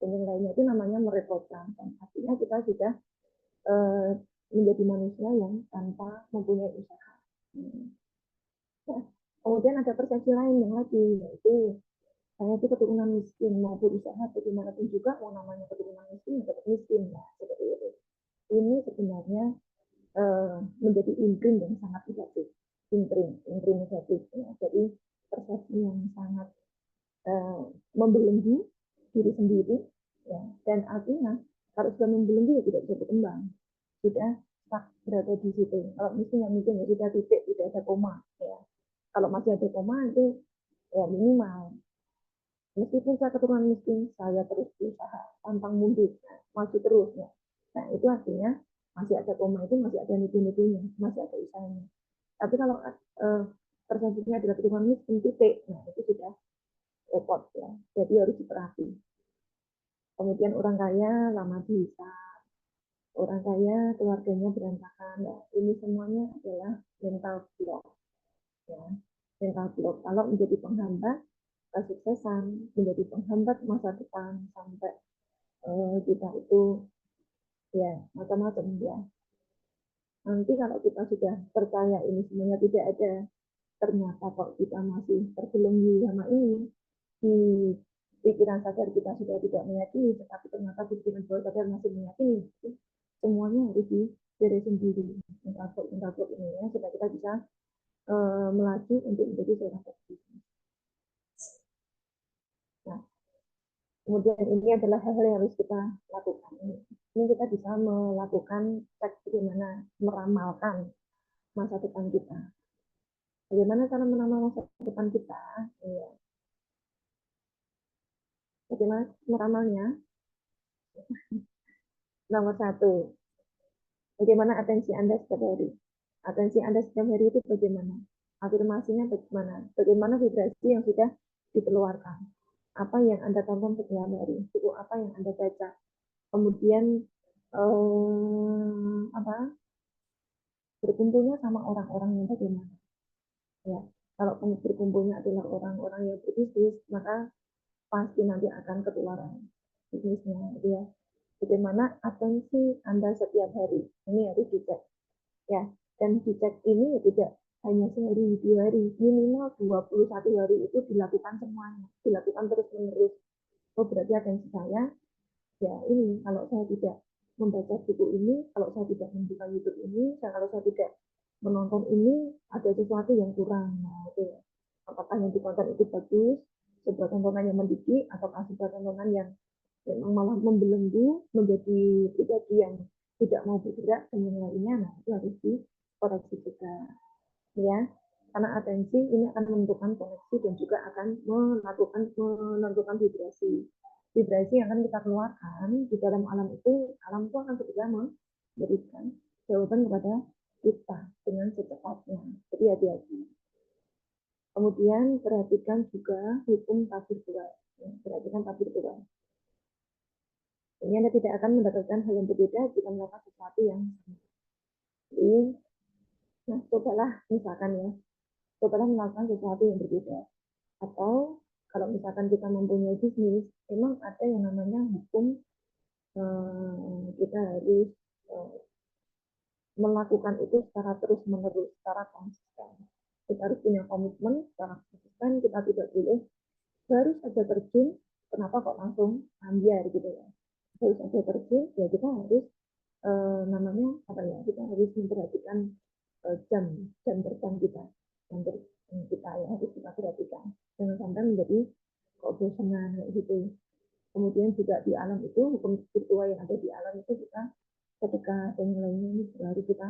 Dan yang lainnya itu namanya merepotkan. Dan artinya kita sudah menjadi manusia yang tanpa mempunyai usaha. Nah, kemudian ada persepsi lain yang lagi, yaitu saya itu keturunan miskin, mau berusaha bagaimanapun juga, mau namanya keturunan miskin, tetap miskin, ya, seperti itu. Ini sebenarnya menjadi imprint yang sangat negatif, imprint negatif. Ya. Jadi persepsi yang sangat membelenggu diri sendiri, ya. Dan artinya kalau sudah membelenggu ya tidak bisa berkembang, sudah stuck berada di situ. Kalau misalnya mungkin ya sudah titik, tidak ada koma, ya. Kalau masih ada koma itu ya minimal. Meskipun saya keturunan miskin, saya terus berusaha, pantang mundur, maju terus. Ya. Nah, itu artinya masih ada koma itu, masih ada nipu-nipunya, masih ada usahanya. Tapi kalau persepsinya adalah keturunan miskin, titik, nah itu sudah repot ya. Jadi harus diperhati. Kemudian orang kaya lama bisa, orang kaya keluarganya berantakan. Nah, ini semuanya adalah mental block. Ya. Mental block. Kalau menjadi penghambat kesuksesan, menjadi penghambat masa depan sampai kita itu ya macam-macam ya. Nanti kalau kita sudah percaya ini semuanya tidak ada, ternyata kok kita masih terbelenggu sama ini, di pikiran sadar kita sudah tidak meyakini, tetapi ternyata pikiran bawah sadar masih meyakini, semuanya harus diberesin dulu mentabrak ini ya, supaya kita bisa melaju untuk menjadi seorang bisnis. Nah, kemudian ini adalah hal-hal yang harus kita lakukan. Ini kita bisa melakukan cek bagaimana meramalkan masa depan kita. Bagaimana cara meramal masa depan kita? Ya. Bagaimana meramalnya? Nomor 1, bagaimana atensi Anda setiap hari? Atensi Anda setiap hari itu bagaimana? Afirmasinya bagaimana? Bagaimana vibrasi yang sudah dikeluarkan? Apa yang Anda tonton setiap hari? Buku apa yang Anda baca? Kemudian berkumpulnya sama orang-orang yang bagaimana? Ya, kalau berkumpulnya adalah orang-orang yang berbisnis, maka pasti nanti akan ketularan bisnisnya, gitu ya. Bagaimana atensi Anda setiap hari? Ini harus dicek, ya. Dan dicek ini ya tidak hanya sehari, 2 hari, minimal 21 hari itu dilakukan semuanya, dilakukan terus-menerus. Oh, berarti atensi saya, ya ini, kalau saya tidak membaca buku ini, kalau saya tidak membuka YouTube ini, kalau saya tidak menonton ini, ada sesuatu yang kurang. Nah, itu ya. Apakah yang ditonton itu bagus, sebuah tontonan yang mendidik, ataukah sebuah tontonan yang memang malah membelenggu, menjadi pribadi yang tidak mau bergerak dan yang lainnya. Nah, itu harus dikoreksi juga, ya. Karena atensi ini akan menentukan koneksi dan juga akan menentukan vibrasi. Vibrasi yang akan kita keluarkan di dalam alam itu akan segera memberikan jawaban kepada kita dengan secepatnya. Jadi hati-hati. Kemudian perhatikan juga hukum tabir tuan. Perhatikan tabir tuan. Ini Anda tidak akan mendapatkan hal yang berbeda jika melakukan sesuatu yang sama. Jadi, nah, cobalah misalkan ya, cobalah melakukan sesuatu yang berbeda. Atau kalau misalkan kita mempunyai bisnis, memang ada yang namanya hukum, kita harus melakukan itu secara terus-menerus, secara konsisten. Kita harus punya komitmen secara konsisten, kita tidak boleh baru saja terjun, kenapa kok langsung ambiar gitu ya. Baru saja terjun, ya kita harus namanya apa ya, kita harus memperhatikan jam terbang kita, kita ya harus kita perhatikan. Jangan sampai menjadi kebosanan kayak gitu. Kemudian juga di alam itu, hukum spiritual yang ada di alam itu kita ketika dan yang lainnya ini juga harus kita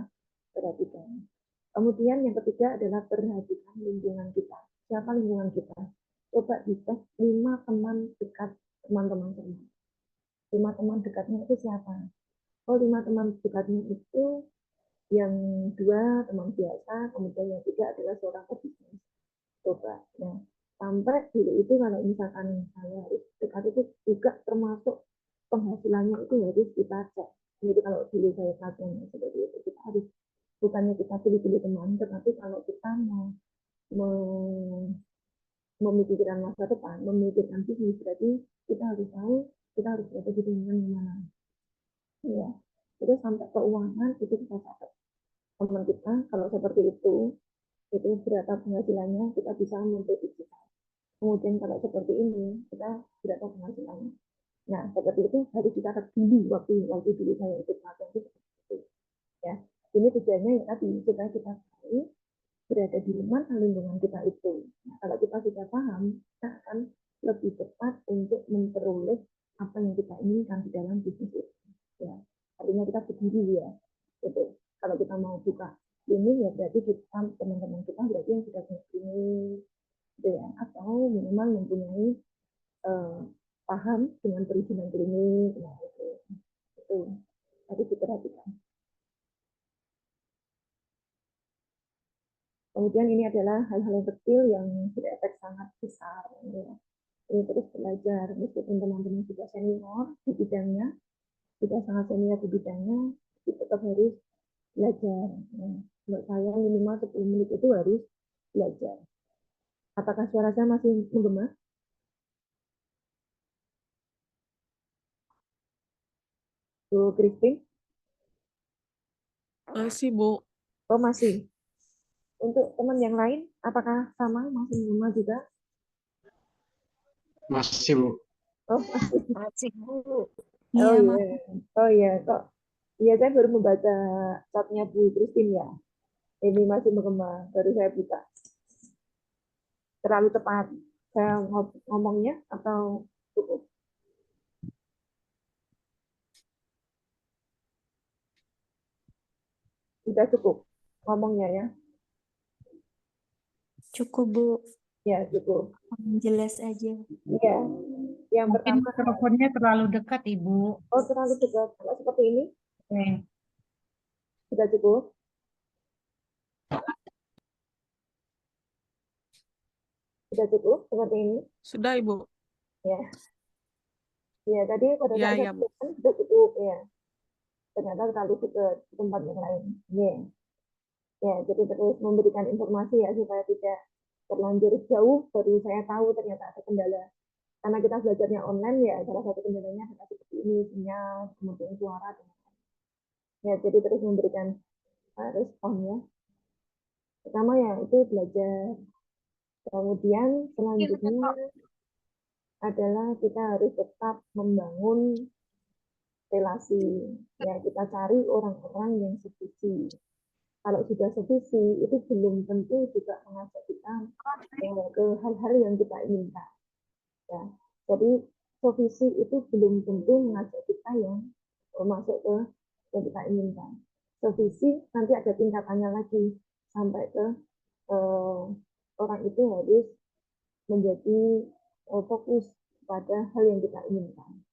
perhatikan. Kemudian yang ketiga adalah perhatikan lingkungan kita. Siapa lingkungan kita? Coba dites 5 teman dekat teman-teman semua. 5 teman dekatnya itu siapa? Oh, 5 teman dekatnya itu yang 2 teman biasa, kemudian yang 3 adalah seorang pebisnis. Coba ya. Sampai dulu itu kalau misalkan saya harus dekat itu juga termasuk penghasilannya itu harus kita cek. Jadi kalau dulu saya pelatihan seperti itu, kita harus bukannya kita pilih-pilih teman, tetapi kalau kita mau memikirkan masa depan, memikirkan bisnis, berarti kita harus tahu kita harus strategi dengan mana. Ya, terus sampai keuangan itu kita catat. Teman kita kalau seperti itu berapa penghasilannya kita bisa memprediksikan. Kemudian kalau seperti ini kita berapa penghasilannya. Nah, seperti itu harus dicatat dulu waktu dulu saya ikut pelatihan itu seperti itu. Ya, ini tujuannya ya tadi supaya kita tahu berada di mana lingkungan kita itu. Nah, kalau kita sudah paham, kita akan lebih cepat untuk memperoleh apa yang kita inginkan di dalam bisnis itu. Ya, artinya kita berdiri ya. Gitu. Kalau kita mau buka ini ya berarti kita teman-teman kita berarti yang sudah punya ini, gitu ya. Atau minimal mempunyai paham dengan perizinan klinik, nah itu harus diperhatikan. Kemudian ini adalah hal-hal yang kecil yang berefek sangat besar. Ya. Ini terus belajar, meskipun teman-teman sudah senior di bidangnya, sudah sangat senior di bidangnya, kita tetap harus belajar. Ya. Menurut saya minimal 10 menit itu harus belajar. Apakah suara saya masih menggema? Bu Christine? Masih, Bu. Oh masih. Untuk teman yang lain, apakah sama masih menggema juga? Masih, Bu. Oh masih. Masih, Bu. Oh Iya, iya. Mas. Oh iya, kok. Iya, saya baru membaca chatnya Bu Christine ya. Ini masih menggema, baru saya buka. Terlalu tepat saya ngomongnya atau cukup? Sudah cukup ngomongnya ya? Cukup, Bu. Ya, cukup. Jelas aja. Iya. Yang Mungkin pertama, mikrofonnya terlalu dekat, Ibu. oh terlalu dekat. Kalau seperti ini, Oke. sudah cukup? Sudah cukup seperti ini? Sudah, Ibu. Ya. Ya, tadi pada Ya, saat ya, saya Bu. kan sudah cukup ya. Ternyata terlalu dekat di tempat yang lain. Ya. Ya, jadi terus memberikan informasi ya supaya tidak terlanjur jauh, baru saya tahu ternyata ada kendala. Karena kita belajarnya online ya, salah satu kendalanya adalah seperti ini, sinyal, kemudian suara, dan ya, jadi terus memberikan respon ya. Pertama ya itu belajar. Kemudian selanjutnya adalah kita harus tetap membangun relasi. Ya, kita cari orang-orang yang sevisi. Kalau sudah sevisi, itu belum tentu juga mengajak kita ke hal-hal yang kita inginkan. Ya, jadi sevisi itu belum tentu mengajak kita yang masuk ke yang kita inginkan. Sevisi nanti ada tingkatannya lagi sampai ke orang itu harus menjadi fokus pada hal yang kita inginkan.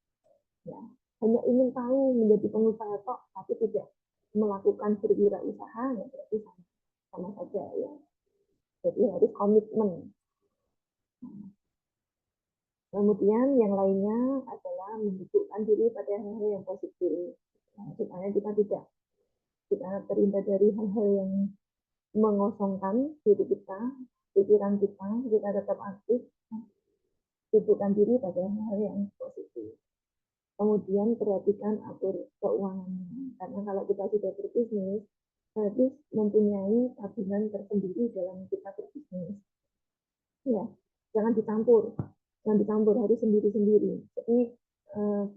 Ya, hanya ingin tahu menjadi pengusaha tok, tapi tidak melakukan berwirausaha, ya berarti sama saja ya. Jadi harus komitmen. Kemudian yang lainnya adalah menunjukkan diri pada hal-hal yang positif, supaya kita tidak terhindar dari hal-hal yang mengosongkan diri kita, pikiran kita tetap aktif, sibukkan diri pada hal yang positif. Kemudian perhatikan atur keuangannya, karena kalau kita sudah berbisnis, harus mempunyai tabungan tersendiri dalam kita berbisnis. Ya, jangan dicampur harus sendiri-sendiri. Jadi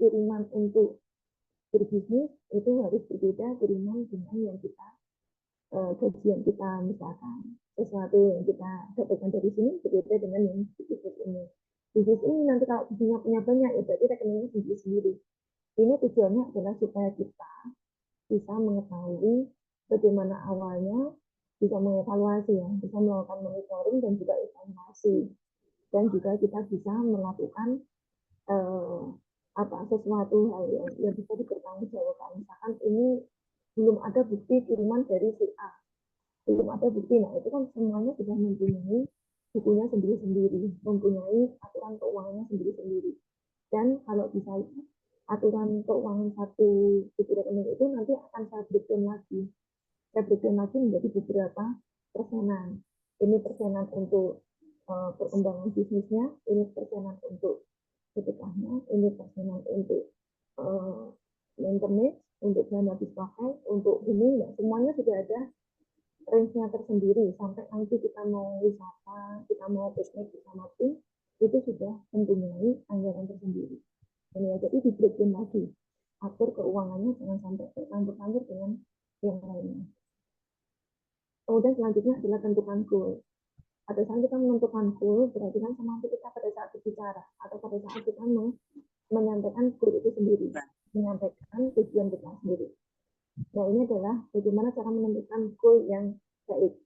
kiriman untuk berbisnis itu harus berbeda kiriman dengan yang kita gajian kita misalkan. sesuatu yang kita dapatkan dari sini berbeda dengan yang di bisnis ini. Bisnis ini nanti kalau punya banyak, ya berarti rekeningnya sendiri-sendiri. Ini tujuannya adalah supaya kita bisa mengetahui bagaimana awalnya, bisa mengevaluasi ya, bisa melakukan monitoring dan juga evaluasi, dan juga kita bisa melakukan sesuatu hal yang bisa dipertanggungjawabkan. Misalkan ini belum ada bukti kiriman dari si A, belum ada bukti, nah itu kan semuanya sudah mempunyai bukunya sendiri-sendiri, mempunyai aturan keuangannya sendiri-sendiri. Dan kalau bisa aturan keuangan satu buku rekening itu nanti akan saya breakdown lagi. Saya breakdown lagi menjadi beberapa persenan. Ini persenan untuk perkembangan bisnisnya, ini persenan untuk sedekahnya, ini persenan untuk maintenance, untuk dana habis pakai, untuk ini, ya, semuanya sudah ada range-nya tersendiri. Sampai nanti kita mau wisata, kita mau piknik bersama tim, itu sudah mempunyai anggaran tersendiri. Ini ya, jadi di breakdown lagi, atur keuangannya jangan sampai tercampur-campur dengan yang lainnya. Kemudian selanjutnya adalah tentukan goal. Pada saat kita menentukan goal, berarti kan semangat kita pada saat berbicara atau pada saat kita menyampaikan goal itu sendiri, menyampaikan tujuan kita sendiri. Nah, ini adalah bagaimana cara menentukan goal yang baik.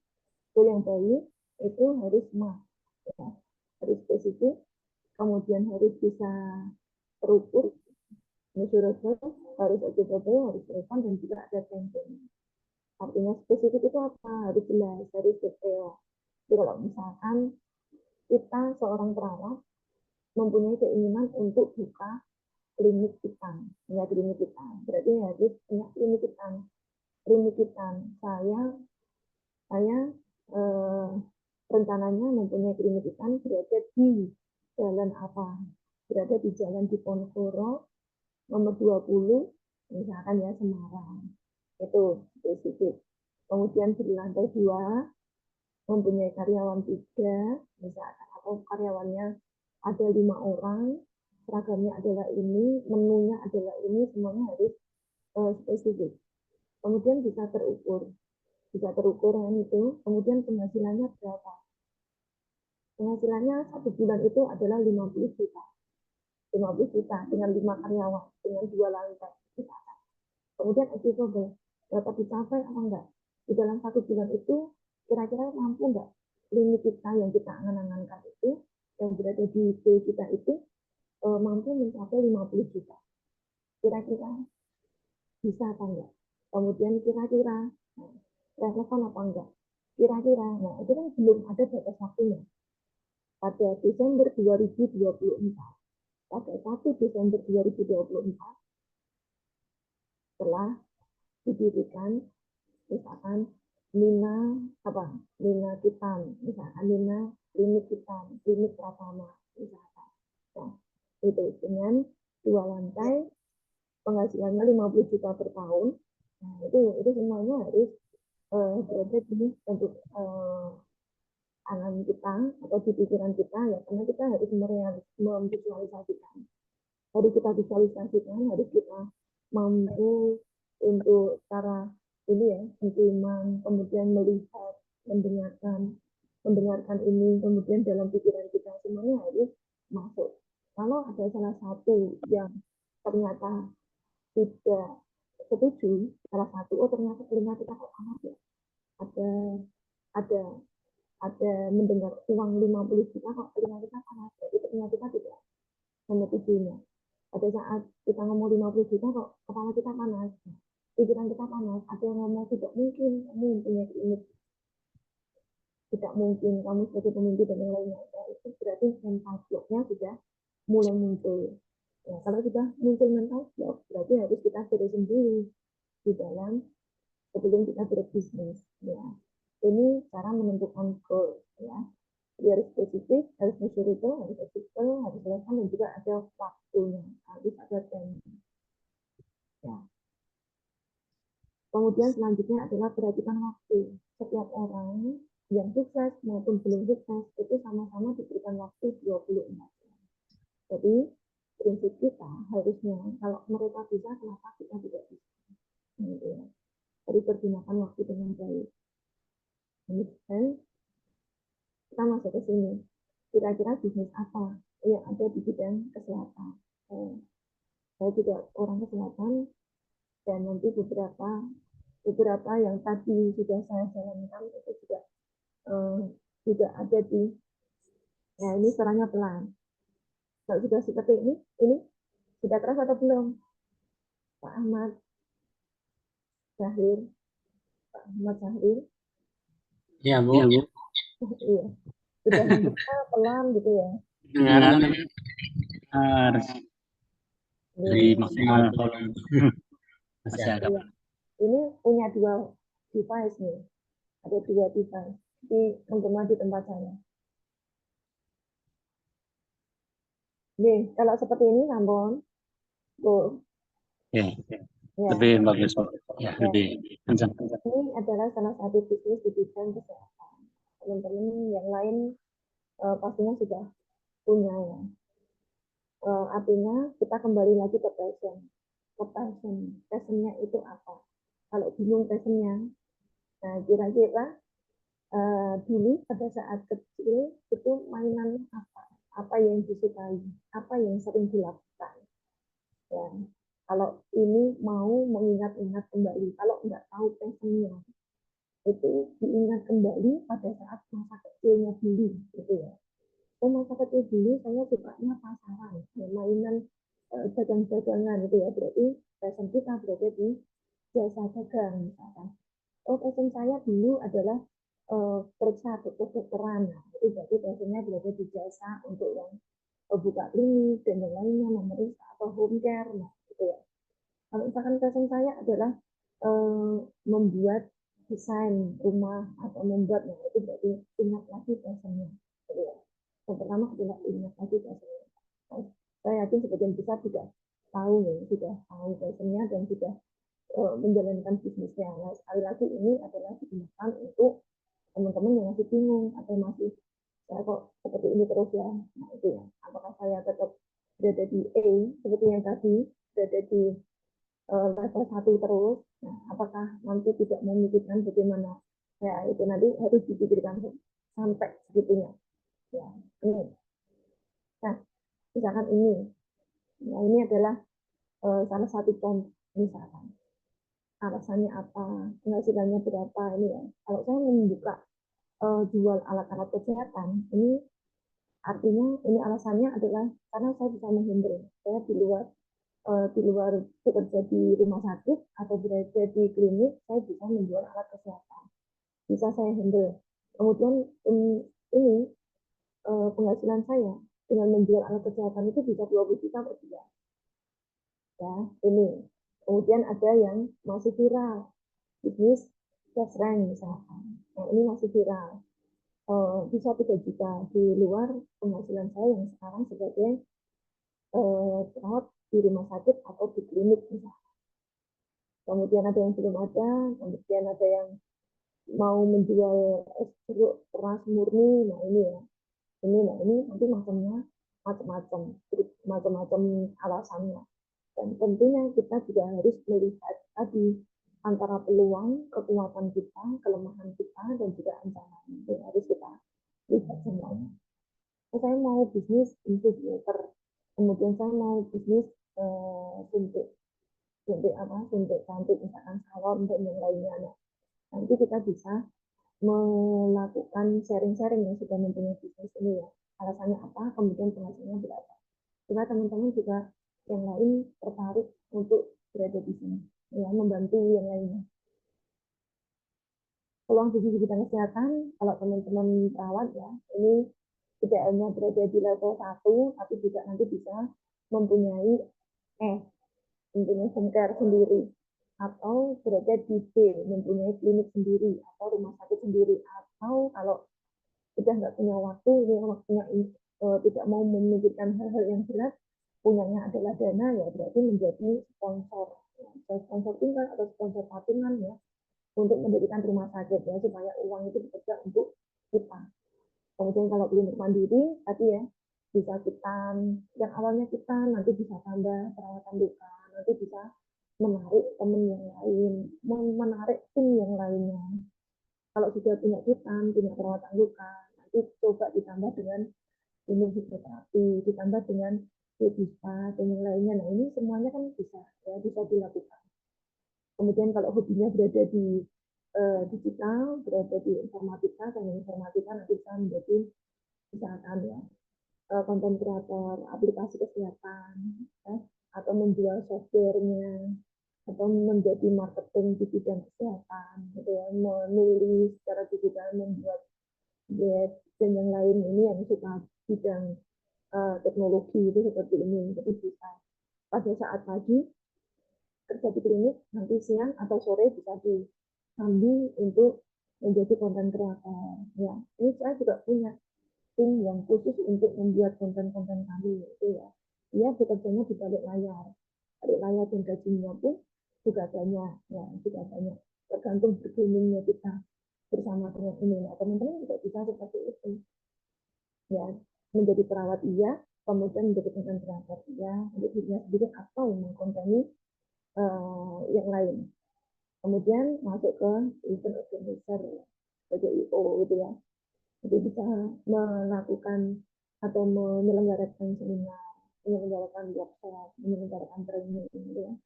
Goal yang baik itu harus smart, ya, harus spesifik, kemudian harus bisa terukur, measurable, harus achievable, harus relevan, dan juga ada campaign. Artinya spesifik itu apa? Harus jelas, harus detail. Jadi kalau misalkan kita seorang perawat mempunyai keinginan untuk buka klinik hitam, punya klinik hitam, berarti harus punya klinik hitam. Klinik hitam, saya rencananya mempunyai klinik hitam berada di jalan apa? Berada di jalan Diponegoro nomor 20, misalkan ya, Semarang. Itu spesifik. Kemudian di lantai 2 mempunyai karyawan 3, misalkan, atau karyawannya ada 5 orang, seragamnya adalah ini, menunya adalah ini, semuanya harus spesifik. Kemudian bisa terukur kan itu. Kemudian penghasilannya berapa? Penghasilannya 1 bulan itu adalah 50 juta. 50 juta dengan 5 karyawan, dengan 2 lantai. Kemudian achievable, dapat dicapai apa enggak? Di dalam 1 bulan itu kira-kira mampu enggak limit kita yang kita angan-angankan itu, yang berada di goal kita itu, mampu mencapai 50 juta. Kira-kira bisa apa enggak? Kemudian kira-kira relevan apa enggak? Kira-kira, nah itu kan belum ada batas waktunya. Pada Desember 2024, pada 1 Desember 2024, setelah didirikan, misalkan Nina Kitan, misalkan Nina klinik Kitan, klinik Pratama, misalkan. Nah, itu dengan 2 lantai, penghasilannya 50 juta per tahun. Nah, itu semuanya harus berada di untuk angan kita atau di pikiran kita, ya, karena kita harus memvisualisasikan. Harus kita visualisasikan, harus kita mampu untuk cara ini ya, sentimen, kemudian melihat, mendengarkan ini, kemudian dalam pikiran kita semuanya harus masuk. Kalau ada salah satu yang ternyata tidak setuju, salah satu, ternyata telinga kita kok panas ya, ada mendengar uang 50 juta kok telinga kita panas, jadi telinga kita tidak menyetujuinya. Pada saat kita ngomong 50 juta kok kepala kita panas, pikiran kita panas, ada yang ngomong tidak mungkin kamu mempunyai klinik, tidak mungkin kamu sebagai pemimpin dan yang lainnya. Ya, itu berarti mental block-nya sudah mulai muncul. Ya, kalau sudah muncul mental block, berarti harus kita beresin dulu di dalam sebelum kita berbisnis. Ya, ini cara menentukan goal. Ya, jadi harus spesifik, harus measurable, harus achievable, harus relevan, dan juga ada waktunya, harus ada timing. Ya. Kemudian selanjutnya adalah perhatikan waktu. Setiap orang yang sukses maupun belum sukses itu sama-sama diberikan waktu 24 jam. Jadi prinsip kita harusnya kalau mereka bisa, kenapa kita tidak bisa? Jadi pergunakan waktu dengan baik. kita masuk ke sini. Kira-kira bisnis apa yang ada di bidang kesehatan? Saya juga orang kesehatan, dan nanti beberapa yang tadi sudah saya jalankan itu juga ada di. Nah, ini suaranya pelan. Kalau sudah seperti ini sudah keras atau belum? Pak Ahmad Zahir, Pak Ahmad Zahir. Ya, Bu. Iya, sudah membuka pelan gitu ya. Dengaran harus Ini, maksimal volume. Masih agak. iya. Ini punya dua device nih, ada dua device di menggema di tempat saya. Nih, kalau seperti ini namun, tuh, Ya, ya. lebih bagus, Bu. Ya, lebih kencang. Ini adalah salah satu bisnis di bidang kesehatan. Teman-teman yang lain pastinya sudah punya ya. Artinya kita kembali lagi ke passion. Passionnya itu apa? Kalau bingung passionnya, nah kira-kira dulu pada saat kecil itu mainannya apa? Apa yang disukai? Apa yang sering dilakukan? Ya, kalau ini mau mengingat-ingat kembali, kalau nggak tahu passionnya, itu diingat kembali pada saat masa kecilnya dulu, gitu ya. Oh, masa kecil dulu saya sukanya pasaran, ya, mainan dagang-dagangan gitu ya. Berarti passion kita berada di jasa dagang misalkan. Oh, passion saya dulu adalah periksa kedokteran. Nah, itu berarti passionnya berada di jasa untuk yang buka klinik dan yang lainnya, memeriksa atau home care. Nah, gitu ya. Kalau misalkan passion saya adalah membuat desain rumah atau membuat, nah itu berarti ingat lagi passionnya. Gitu ya. Yang pertama adalah ingat lagi passionnya. Nah, saya yakin sebagian besar sudah tahu ya, sudah tahu passionnya dan sudah menjalankan bisnisnya. Nah, sekali lagi ini adalah digunakan untuk teman-teman yang masih bingung atau masih saya kok seperti ini terus ya. Nah, itu ya. Apakah saya tetap berada di A seperti yang tadi, berada di level 1 terus, nah, apakah nanti tidak memikirkan bagaimana, ya itu nanti harus dipikirkan sampai segitunya. Ya, ini. Nah, misalkan ini, nah ini adalah salah satu contoh, misalkan alasannya apa, penghasilannya berapa ini ya. Kalau saya membuka jual alat-alat kesehatan, ini artinya ini alasannya adalah karena saya bisa menghimbau, saya di luar bekerja di rumah sakit atau berada di klinik, saya bisa menjual alat kesehatan. Bisa saya handle. Kemudian ini penghasilan saya dengan menjual alat kesehatan itu bisa 20 juta per bulan. Ya, ini. Kemudian ada yang masih viral, bisnis cash rank misalkan. Nah, ini masih viral. Bisa 3 juta di luar penghasilan saya yang sekarang sebagai perawat di rumah sakit atau di klinik misalkan. Kemudian ada yang belum ada, kemudian ada yang mau menjual es jeruk keras murni, nah ini ya, ini nanti macam-macam alasannya. Dan tentunya kita juga harus melihat tadi antara peluang, kekuatan kita, kelemahan kita, dan juga ancaman. Itu harus kita lihat semuanya. Saya mau bisnis inkubator, kemudian saya mau bisnis suntik cantik misalkan salon dan yang lainnya. Nah, nanti kita bisa melakukan sharing-sharing yang sudah mempunyai bisnis ini ya, alasannya apa, kemudian penghasilannya berapa, supaya teman-teman juga yang lain tertarik untuk berada di sini ya, membantu yang lainnya. Peluang bisnis di bidang kesehatan, kalau teman-teman perawat ya, ini tidak hanya berada di level 1, tapi juga nanti bisa mempunyai home care sendiri, atau berada di B, mempunyai klinik sendiri atau rumah sakit sendiri, atau kalau sudah nggak punya waktu, waktunya tidak mau memikirkan hal-hal yang berat, punyanya adalah dana, ya berarti menjadi sponsor, sponsor tunggal atau sponsor patungan ya, untuk mendirikan rumah sakit ya, supaya uang itu bekerja untuk kita. Kemudian kalau klinik mandiri tadi ya, bisa kita yang awalnya kita nanti bisa tambah perawatan luka, nanti bisa menarik teman yang lain, menarik tim yang lainnya. Kalau sudah punya kita, punya perawatan luka, nanti itu coba ditambah dengan ini hipnoterapi, ditambah dengan bisa dan yang lainnya. Nah ini semuanya kan bisa ya, bisa dilakukan. Kemudian kalau hobinya berada di digital, berada di informatika, dan informatika nanti bisa menjadi misalkan ya konten kreator aplikasi kesehatan ya, atau menjual softwarenya atau menjadi marketing di bidang kesehatan gitu ya, menulis secara digital, membuat web dan yang lain ini yang suka bidang teknologi itu seperti ini. Jadi bisa pada saat pagi kerja di klinik, nanti siang atau sore bisa diambil untuk menjadi konten kreator. Ya, ini saya juga punya tim yang khusus untuk membuat konten-konten kami itu ya. Dia bekerjanya di balik layar dan gajinya pun juga banyak, ya juga banyak. Tergantung bergabungnya kita bersama dengan ini. Nah, teman-teman juga bisa seperti itu. Ya, menjadi perawat iya, kemudian menjadi konten kreator iya, untuk dirinya sendiri atau mengkonteni yang lain. Kemudian masuk ke event organizer sebagai IO gitu ya. Jadi bisa melakukan atau menyelenggarakan seminar, menyelenggarakan workshop, menyelenggarakan training gitu ya.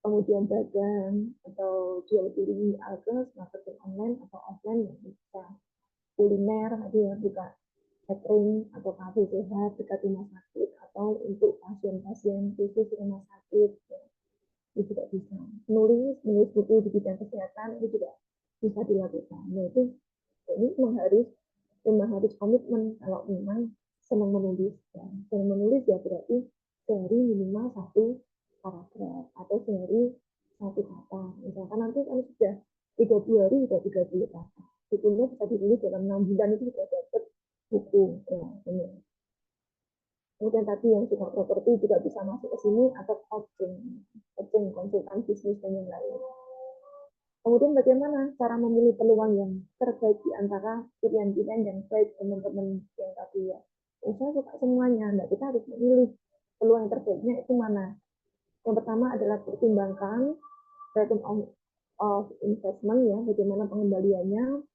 Kemudian dagang atau jual beli alkes, marketing online atau offline yang bisa kuliner, nanti ya buka catering atau kafe sehat dekat rumah sakit atau untuk pasien-pasien khusus rumah sakit ya. Itu juga bisa. Menulis buku di bidang kesehatan itu juga bisa dilakukan. Nah itu ini memang harus komitmen kalau memang senang menulis. Ya. Senang menulis ya berarti sehari minimal 1 paragraf atau sehari 1 kata. Misalkan nanti kan sudah 30 hari sudah 30 kata. Bukunya bisa ditulis dalam 6 bulan itu sudah dapat buku. Ya, ini. Kemudian tadi yang suka properti juga bisa masuk ke sini atau coaching, konsultan bisnis dan yang lain. Kemudian bagaimana cara memilih peluang yang terbaik di antara pilihan-pilihan yang baik teman-teman yang tadi ya. Saya suka semuanya, nah kita harus memilih peluang yang terbaiknya itu mana. Yang pertama adalah pertimbangkan return of investment ya, bagaimana pengembaliannya,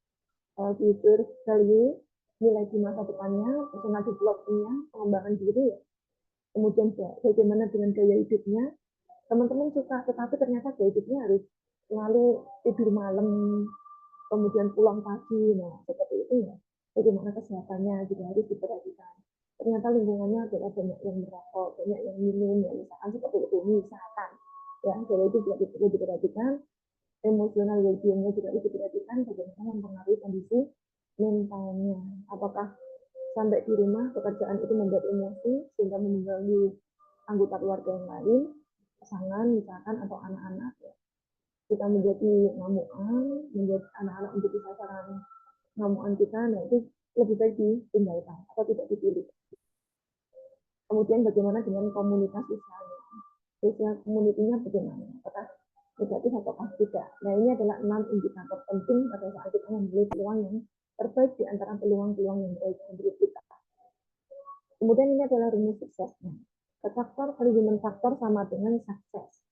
future value, nilai di masa depannya, personal development-nya, pengembangan diri ya. Kemudian bagaimana dengan gaya hidupnya. Teman-teman suka, tetapi ternyata gaya hidupnya harus selalu tidur malam, kemudian pulang pagi, nah seperti itu ya. Bagaimana kesehatannya juga harus diperhatikan. Ternyata lingkungannya adalah banyak yang merokok, banyak yang minum, ya misalkan seperti itu, misalkan. Ya, jadi itu juga perlu diperhatikan. Emosional well-being-nya juga harus diperhatikan, bagaimana mempengaruhi kondisi mentalnya. Apakah sampai di rumah pekerjaan itu membuat emosi sehingga mengganggu anggota keluarga yang lain, pasangan misalkan atau anak-anak ya. Kita menjadi ngamuan, menjadi anak-anak menjadi sasaran ngamuan kita, nah itu lebih baik ditinggalkan atau tidak dipilih. Kemudian bagaimana dengan komunitas sosialnya, sosial komunitinya bagaimana, apakah negatif atau tidak. Nah ini adalah 6 indikator penting pada saat kita memilih peluang yang terbaik di antara peluang-peluang yang baik untuk kita. Kemudian ini adalah rumus suksesnya. Faktor human factor sama dengan sukses.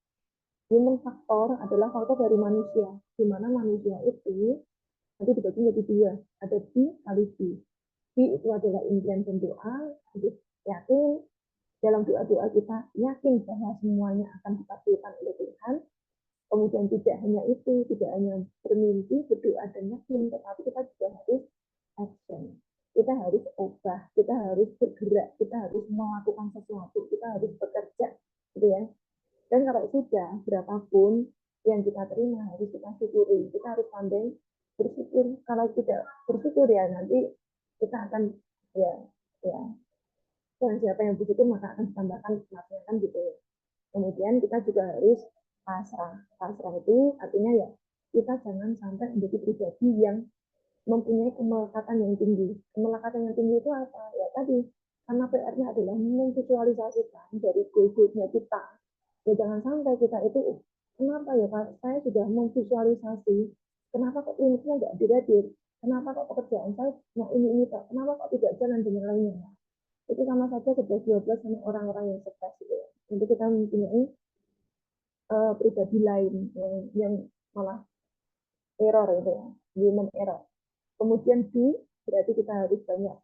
Human factor adalah faktor dari manusia, di mana manusia itu nanti dibagi menjadi 2, ada B kali B. B itu adalah impian dan doa, jadi yakin dalam doa-doa kita yakin bahwa semuanya akan dikabulkan oleh Tuhan. Kemudian tidak hanya itu, tidak hanya bermimpi, berdoa dan yakin, tetapi kita juga harus action. Kita harus ubah, kita harus bergerak, kita harus melakukan sesuatu, kita harus bekerja, gitu ya. Dan kalau sudah berapapun yang kita terima harus kita syukuri. Kita harus pandai bersyukur. Kalau tidak bersyukur ya nanti kita akan ya dan siapa yang bersyukur maka akan ditambahkan nikmatnya kan gitu ya. Kemudian kita juga harus pasrah. Pasrah itu artinya ya kita jangan sampai menjadi pribadi yang mempunyai kemelekatan yang tinggi. Kemelekatan yang tinggi itu apa? Ya tadi, karena PR-nya adalah memvisualisasikan dari goal-goalnya kita. Ya jangan sampai kita itu, kenapa ya Pak, saya sudah memvisualisasi, kenapa kok kliniknya nggak hadir? Kenapa kok pekerjaan saya nah ini Pak, kenapa kok tidak jalan dengan lainnya? Itu sama saja 11-12 sama orang-orang yang sukses gitu ya. Jadi kita mempunyai pribadi lain yang malah error itu ya, human error. Kemudian B Berarti kita harus banyak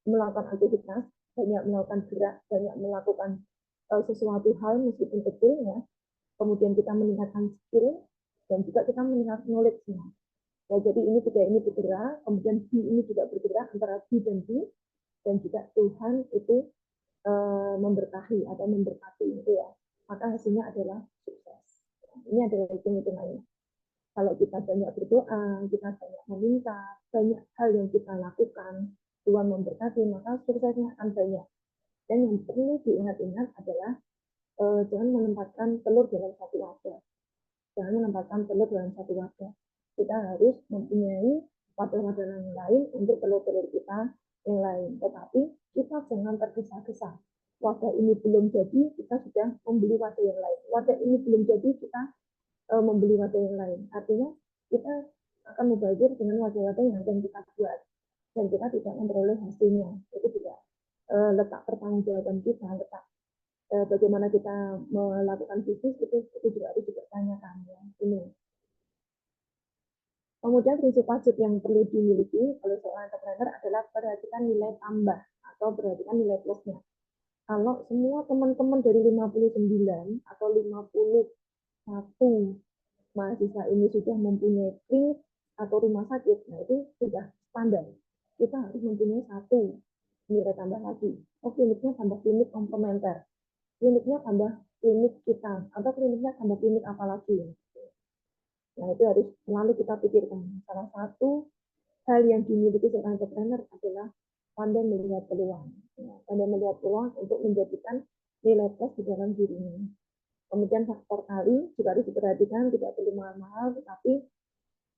melakukan aktivitas, banyak melakukan gerak, banyak melakukan sesuatu hal meskipun kecil ya. Kemudian kita meningkatkan skill dan juga kita meningkatkan knowledge-nya. Ya, jadi ini bergerak, kemudian B ini juga bergerak antara B dan B, dan juga Tuhan itu memberkahi atau memberkati itu ya. Maka hasilnya adalah sukses. Ini adalah hitung-hitungannya. Kalau kita banyak berdoa, kita banyak meminta, banyak hal yang kita lakukan, Tuhan memberkati, maka suksesnya akan banyak. Dan yang perlu diingat-ingat adalah jangan menempatkan telur dalam satu wadah. Jangan menempatkan telur dalam satu wadah. Kita harus mempunyai wadah-wadah yang lain untuk telur-telur kita yang lain. Tetapi kita jangan tergesa-gesa. Wadah ini belum jadi, kita sudah membeli wadah yang lain. Wadah ini belum jadi, kita membeli wadah yang lain. Artinya kita akan mubazir dengan wadah-wadah yang akan kita buat. Dan kita tidak memperoleh hasilnya. Itu juga letak pertanggungjawaban kita, letak bagaimana kita melakukan bisnis itu juga harus dipertanyakan ya. Ini. Kemudian prinsip wajib yang perlu dimiliki oleh seorang entrepreneur adalah perhatikan nilai tambah atau perhatikan nilai plusnya. Kalau semua teman-teman dari 59 atau 51 mahasiswa ini sudah mempunyai klinik atau rumah sakit, nah itu sudah standar. Kita harus mempunyai satu nilai tambah lagi. Oh, kliniknya tambah klinik komplementer. Kliniknya tambah klinik kita, atau kliniknya tambah klinik apa lagi. Nah, itu harus selalu kita pikirkan. Salah satu hal yang dimiliki seorang entrepreneur adalah pandai melihat peluang. Ya, pandai melihat peluang untuk menjadikan nilai plus di dalam dirinya. Kemudian faktor kali juga harus diperhatikan, tidak perlu mahal-mahal, tetapi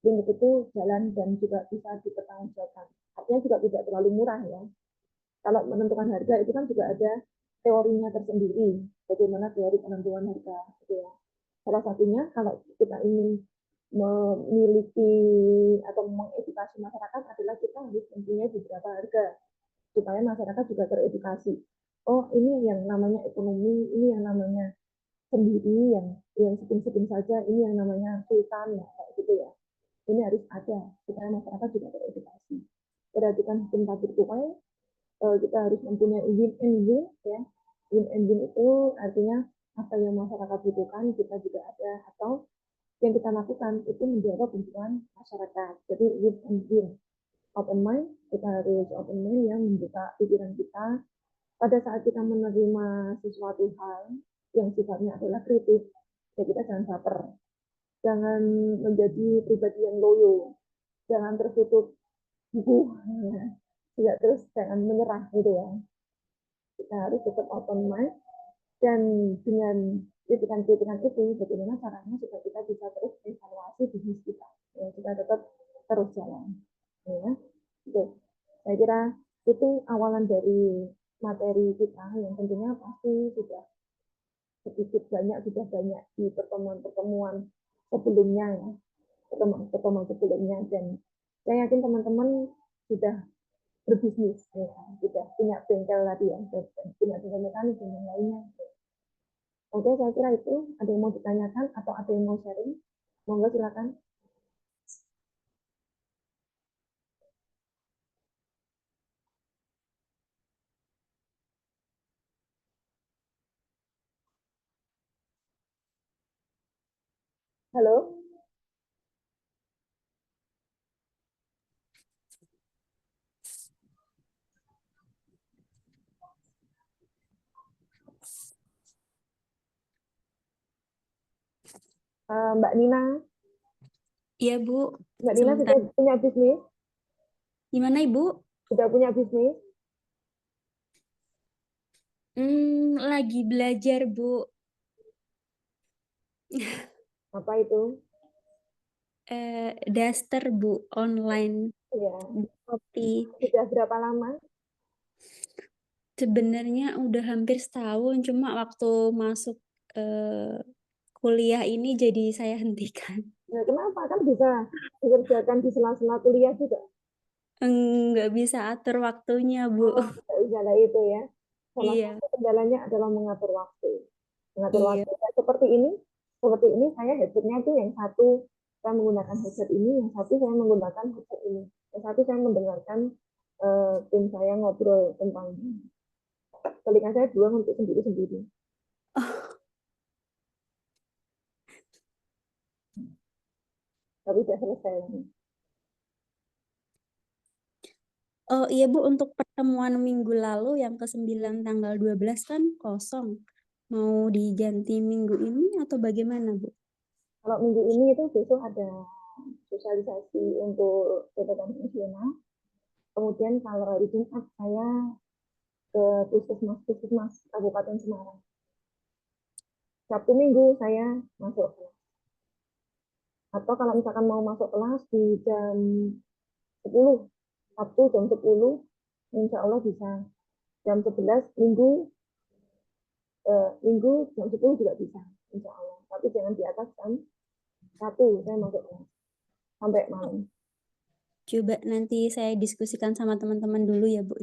klinik itu jalan dan juga bisa dipertanggungjawabkan. Artinya juga tidak terlalu murah ya. Kalau menentukan harga itu kan juga ada teorinya tersendiri. Bagaimana teori penentuan harga. Gitu ya. Salah satunya kalau kita ingin memiliki atau mengedukasi masyarakat adalah kita harus mempunyai beberapa harga supaya masyarakat juga teredukasi. Oh, ini yang namanya ekonomi, ini yang namanya sendiri, yang sedikit saja, ini yang namanya sultan ya, kayak gitu ya. Ini harus ada supaya masyarakat juga teredukasi. Perhatikan hukum tabur tuai, kita harus mempunyai win and win ya. Win and win itu artinya apa yang masyarakat butuhkan kita juga ada, atau yang kita lakukan itu menjawab kebutuhan masyarakat. Jadi win and win. Open mind, kita harus open mind yang membuka pikiran kita. Pada saat kita menerima sesuatu hal yang sifatnya adalah kritik, ya kita jangan baper. Jangan menjadi pribadi yang loyo. Jangan tertutup buku. Ya, terus jangan menyerah gitu ya. Kita harus tetap open mind, dan dengan kritikan-kritikan itu bagaimana caranya supaya kita bisa terus evaluasi bisnis kita ya, kita tetap terus jalan ya. Oke. Saya kira itu awalan dari materi kita yang tentunya pasti sudah sedikit banyak sudah banyak di pertemuan-pertemuan sebelumnya ya, pertemuan sebelumnya, dan saya yakin teman-teman sudah berbisnis ya, sudah punya bengkel tadi ya, punya bengkel mekanik dan yang lainnya. Oke, saya kira itu. Ada yang mau ditanyakan atau ada yang mau sharing? Monggo silakan. Halo? Mbak Nina? Iya, Bu. Mbak Nina Sebentar. sudah punya bisnis? Gimana, Ibu? Sudah punya bisnis? Lagi belajar, Bu. Apa itu? Daster, Bu, online Ya. di Shopee. Sudah berapa lama? Sebenarnya udah hampir setahun, cuma waktu masuk kuliah ini jadi saya hentikan. Nah, kenapa? Kan bisa dikerjakan di sela-sela kuliah juga. Nggak bisa atur waktunya, Bu. Oh, tidak bisa lah itu ya. Salah Iya, satu kendalanya adalah mengatur waktu. Mengatur iya. waktu ya, seperti ini. Seperti ini saya headsetnya itu yang satu saya menggunakan headset ini, yang satu saya menggunakan headset ini. Yang satu saya mendengarkan tim saya ngobrol tentang telinga saya dua untuk sendiri-sendiri. Tapi udah selesai. Oh iya Bu, untuk pertemuan minggu lalu yang ke-9 tanggal 12 kan kosong. Mau diganti minggu ini atau bagaimana Bu? Kalau minggu ini itu besok ada sosialisasi untuk PPKM nasional. Kemudian kalau hari Jumat saya ke puskesmas Kabupaten Semarang. Sabtu Minggu saya masuk kelas. Atau kalau misalkan mau masuk kelas di jam 10, Sabtu jam 10, insya Allah bisa. Jam 11, Minggu jam 10 juga bisa, insya Allah. Tapi jangan di atas jam 1 saya masuk kelas. Sampai malam. Coba nanti saya diskusikan sama teman-teman dulu ya Bu.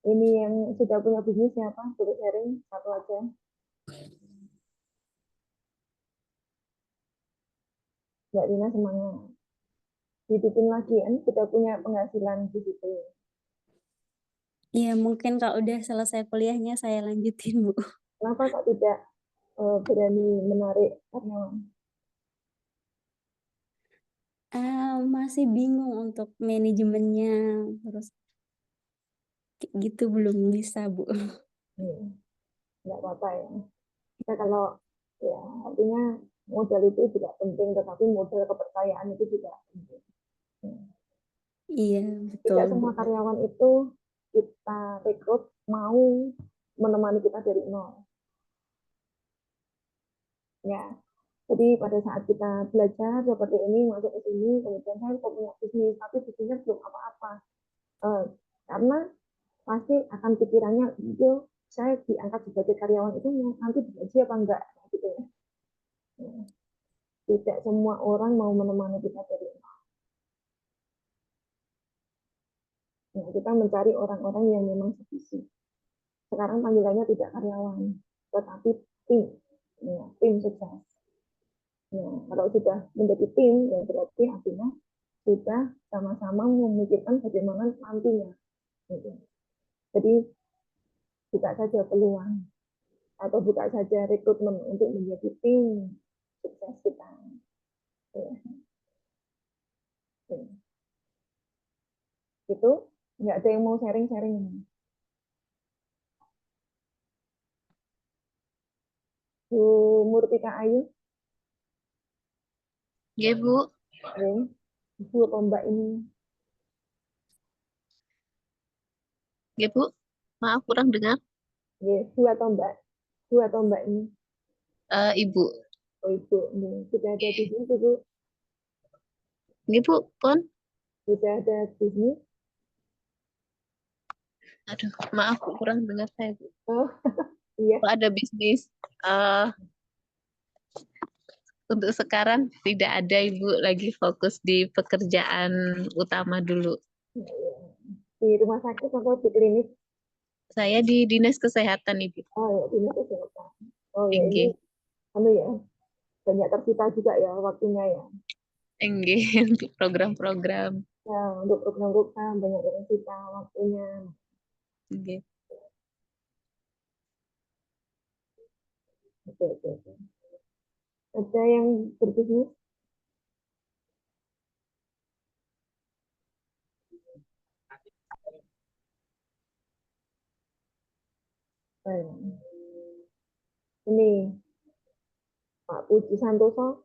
Ini yang sudah punya bisnis siapa? Boleh sharing satu aja. Mbak Rina semangat. Ditipin lagi kan, kita punya penghasilan di situ. Iya, mungkin kalau udah selesai kuliahnya saya lanjutin Bu. Kenapa kok tidak berani menarik karyawan? Masih bingung untuk manajemennya, terus kayak gitu belum bisa Bu. Nggak apa-apa ya. Kita kalau ya artinya modal itu juga penting, tetapi modal kepercayaan itu juga penting. Iya, betul Tidak Bu. semua karyawan itu kita rekrut mau menemani kita dari nol. Ya, jadi pada saat kita belajar seperti ini, masuk ke sini, kemudian saya kok punya bisnis, tapi bisnisnya belum apa-apa. Karena pasti akan pikirannya, yo saya diangkat sebagai karyawan itu nanti digaji apa enggak, gitu ya. Tidak semua orang mau menemani kita dari nol. Nah, kita mencari orang-orang yang memang sevisi. Sekarang panggilannya tidak karyawan, tetapi tim, ya, tim sukses. Nah, kalau sudah menjadi tim, ya berarti artinya sudah sama-sama memikirkan bagaimana nantinya. Gitu. Jadi buka saja peluang atau buka saja rekrutmen untuk menjadi tim sukses kita. Ya. Itu nggak ada yang mau sharing-sharing. Bu Murtika Ayu. Ya Bu. Oke. Bu apa Mbak ini? Ya Bu. Maaf kurang dengar. Ya, Bu atau Mbak? Bu atau Mbak ini? Ibu. Oh Ibu. Ini. Sudah ada bisnis Bu? Ya Bu, Pon. Sudah ada bisnis? Aduh, maaf Bu, kurang dengar saya Bu. Oh, iya. Kalau ada bisnis. Untuk sekarang tidak ada Ibu, lagi fokus di pekerjaan utama dulu. Di rumah sakit atau di klinik? Saya di Dinas Kesehatan Ibu. Oh ya, dinas kesehatan. Oh ya, Enggih. ini ya, banyak tersita juga ya waktunya ya. Enggih, untuk program-program. Ya, untuk program-program banyak tersita waktunya. Enggih. Oke. Ada yang berbisnis? Ini Pak Puji Santoso.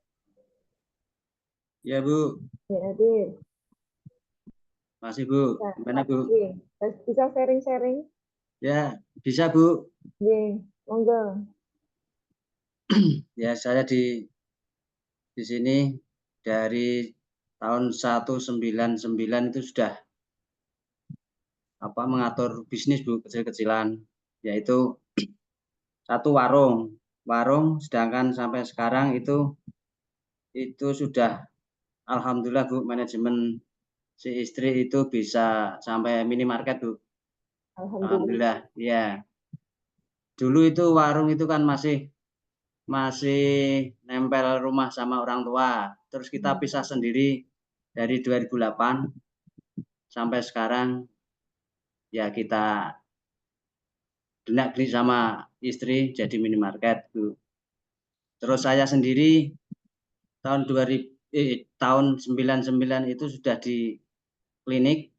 Ya Bu, Ya, hadir. masih Bu. Nah, Gimana Bu? bisa sharing-sharing? Ya, bisa Bu. Iya, monggo. Ya, saya di sini dari tahun 1999 itu sudah mengatur bisnis Bu, kecil-kecilan, yaitu satu warung, sedangkan sampai sekarang itu sudah alhamdulillah Bu, manajemen si istri itu bisa sampai minimarket Bu. Alhamdulillah. Ya. Dulu itu warung itu kan masih nempel rumah sama orang tua. Terus kita pisah sendiri dari 2008 sampai sekarang, ya kita beli sama istri jadi minimarket, Bu. Terus saya sendiri tahun 99 itu sudah di klinik.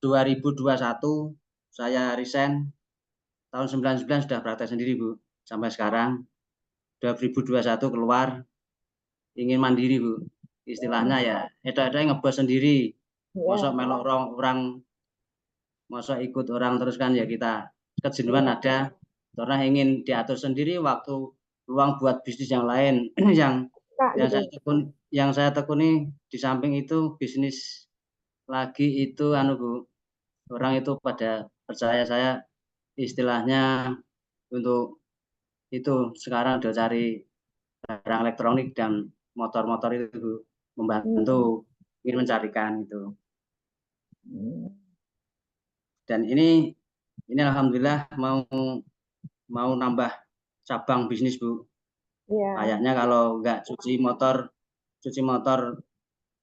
2021 saya resign. Tahun 99 sudah praktek sendiri, Bu. Sampai sekarang 2021 keluar ingin mandiri, Bu. Istilahnya ya ada yang ngebos sendiri. Mosok melok orang, mosok ikut orang terus kan, ya kita kejenuhan ada, karena ingin diatur sendiri waktu luang buat bisnis yang lain. yang saya tekuni di samping itu bisnis lagi itu Bu, orang itu pada percaya saya, istilahnya untuk itu sekarang udah cari barang elektronik dan motor-motor itu, Bu, membantu ingin mencarikan itu. Dan ini alhamdulillah mau nambah cabang bisnis, Bu. Kayaknya kalau nggak cuci motor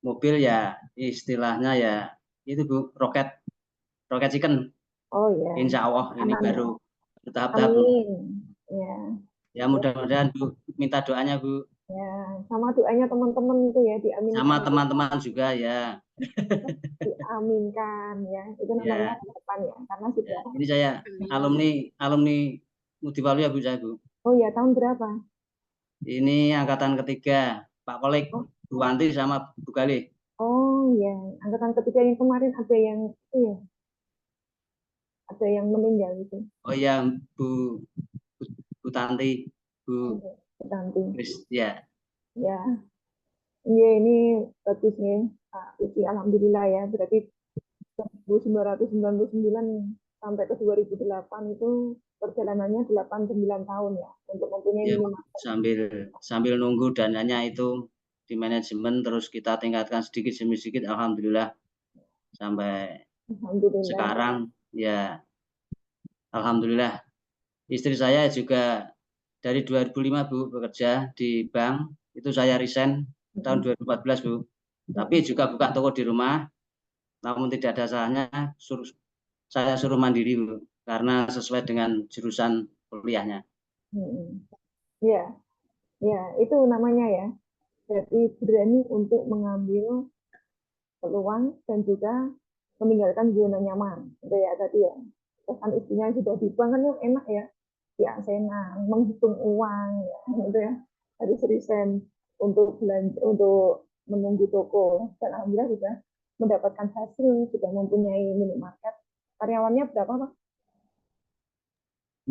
mobil ya istilahnya ya itu, Bu, roket chicken. Oh ya. Insya Allah ini baru tahap-tahap, Bu. Ya mudah-mudahan, Bu, minta doanya, Bu. Ya, sama doanya teman-teman itu ya diaminkan. Sama teman-teman juga ya. Diaminkan ya. Itu namanya harapan ya, karena sudah. Ini saya alumni Mudiwalu ya, Bu, saya, Bu. Oh ya, tahun berapa? Ini angkatan ketiga, Pak Kolek, Bu Wanti sama Bu Galih. Oh ya, angkatan ketiga yang kemarin ada yang itu ya. Ada yang meninggal itu. Oh ya, Bu Tanti, Bu Tanti. Ya. Ya. Ya, ini bagus nih, Pak Uci. Alhamdulillah ya. Berarti 1999 sampai ke 2008 itu perjalanannya 8-9 tahun ya untuk mempunyai minimarket. Sambil nunggu dananya itu di manajemen, terus kita tingkatkan sedikit demi sedikit, alhamdulillah sampai sekarang ya. Alhamdulillah. Istri saya juga dari 2005, Bu, bekerja di bank. Itu saya resign tahun 2014, Bu. Tapi juga buka toko di rumah. Namun tidak ada salahnya saya suruh mandiri, Bu, karena sesuai dengan jurusan kuliahnya. Ya, ya, itu namanya ya. Jadi berani untuk mengambil peluang dan juga meninggalkan zona nyaman. Itu ya tadi ya. Kan istrinya sudah di bank kan enak ya. Di asenan, menghitung uang ya, gitu ya. Harus resign untuk belanja, untuk menunggu toko. Dan alhamdulillah sudah mendapatkan hasil, sudah mempunyai minimarket. Karyawannya berapa, Pak?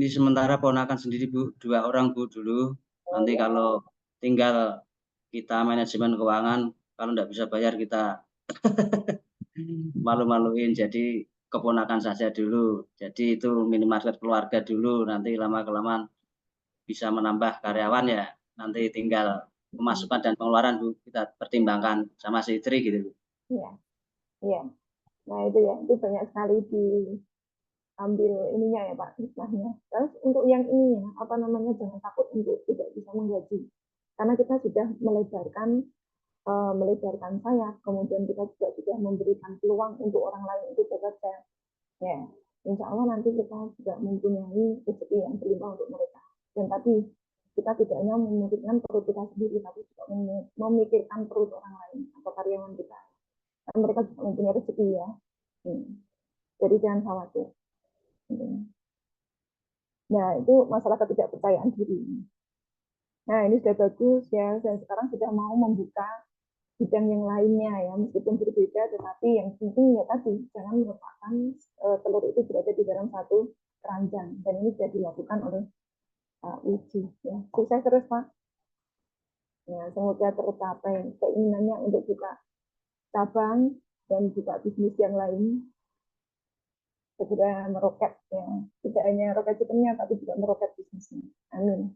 Ini sementara ponakan sendiri, Bu, 2 orang, Bu, dulu. Nanti kalau tinggal kita manajemen keuangan, kalau nggak bisa bayar kita malu-maluin, jadi keponakan saja dulu. Jadi itu minimarket keluarga dulu, nanti lama-kelamaan bisa menambah karyawan ya, nanti tinggal pemasukan dan pengeluaran, Bu, kita pertimbangkan sama si istri gitu. Iya, iya. Nah itu ya, itu banyak sekali diambil ininya ya Pak, istilahnya. Terus untuk yang ini ya, apa namanya, jangan takut untuk tidak bisa menggaji. Karena kita sudah melebarkan sayap, kemudian kita juga sudah memberikan peluang untuk orang lain untuk bekerja. Ya, insya Allah nanti kita juga mempunyai rezeki yang berlimpah untuk mereka. Dan tadi kita tidak hanya memikirkan perut kita sendiri, tapi juga memikirkan perut orang lain atau karyawan kita. Karena mereka juga mempunyai rezeki ya. Jadi jangan khawatir. Nah, itu masalah ketidakpercayaan diri. Nah, ini sudah bagus ya, dan sekarang sudah mau membuka bidang yang lainnya ya, meskipun berbeda, tetapi yang penting ya tadi jangan meletakkan telur itu berada di dalam satu keranjang, dan ini sudah dilakukan oleh Uji ya. Sukses terus, Pak. Ya, semoga tercapai keinginannya untuk buka cabang dan buka bisnis yang lain, segera meroket ya, tidak hanya roket chickennya tapi juga meroket bisnisnya. Amin.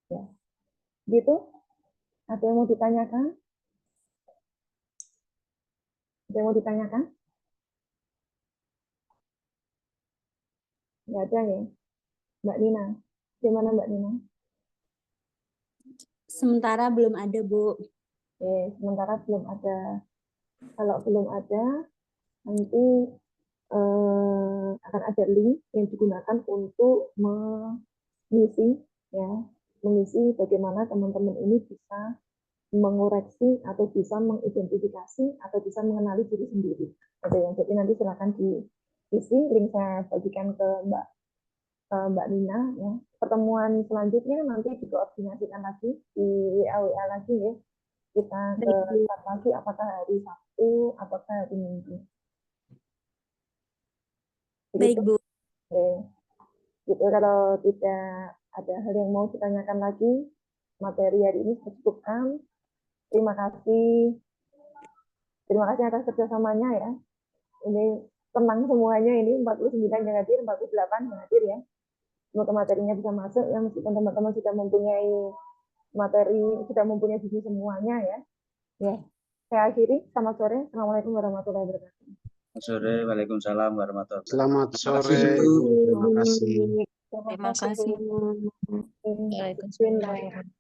Ya, gitu. Ada yang mau ditanyakan? Ada yang mau ditanyakan? Nggak ada ya, Mbak Nina? Gimana Mbak Nina? Sementara belum ada, Bu. Oke, sementara belum ada. Kalau belum ada, nanti akan ada link yang digunakan untuk mengisi bagaimana teman-teman ini bisa mengoreksi atau bisa mengidentifikasi atau bisa mengenali diri sendiri. Jadi nanti silakan diisi, link saya bagikan ke Mbak Nina. Ya. Pertemuan selanjutnya nanti dikoordinasikan lagi di WA lagi ya. Kita ke start lagi apakah hari Sabtu, apakah hari Minggu. Baik, Bu. Oke. Gitu, kalau tidak ada hal yang mau ditanyakan lagi, materi hari ini saya cukupkan. Terima kasih atas kerjasamanya ya. Ini tenang semuanya, ini 49 yang hadir, 48 yang hadir ya. Semoga materinya bisa masuk, ya meskipun teman-teman sudah mempunyai materi, sudah mempunyai sisi semuanya ya. Ya, saya akhiri. Selamat sore. Assalamualaikum warahmatullahi wabarakatuh. Selamat sore. Waalaikumsalam warahmatullahi wabarakatuh. Selamat sore, Ibu. Ibu. Terima kasih. Terima kasih. Waalaikumsalam.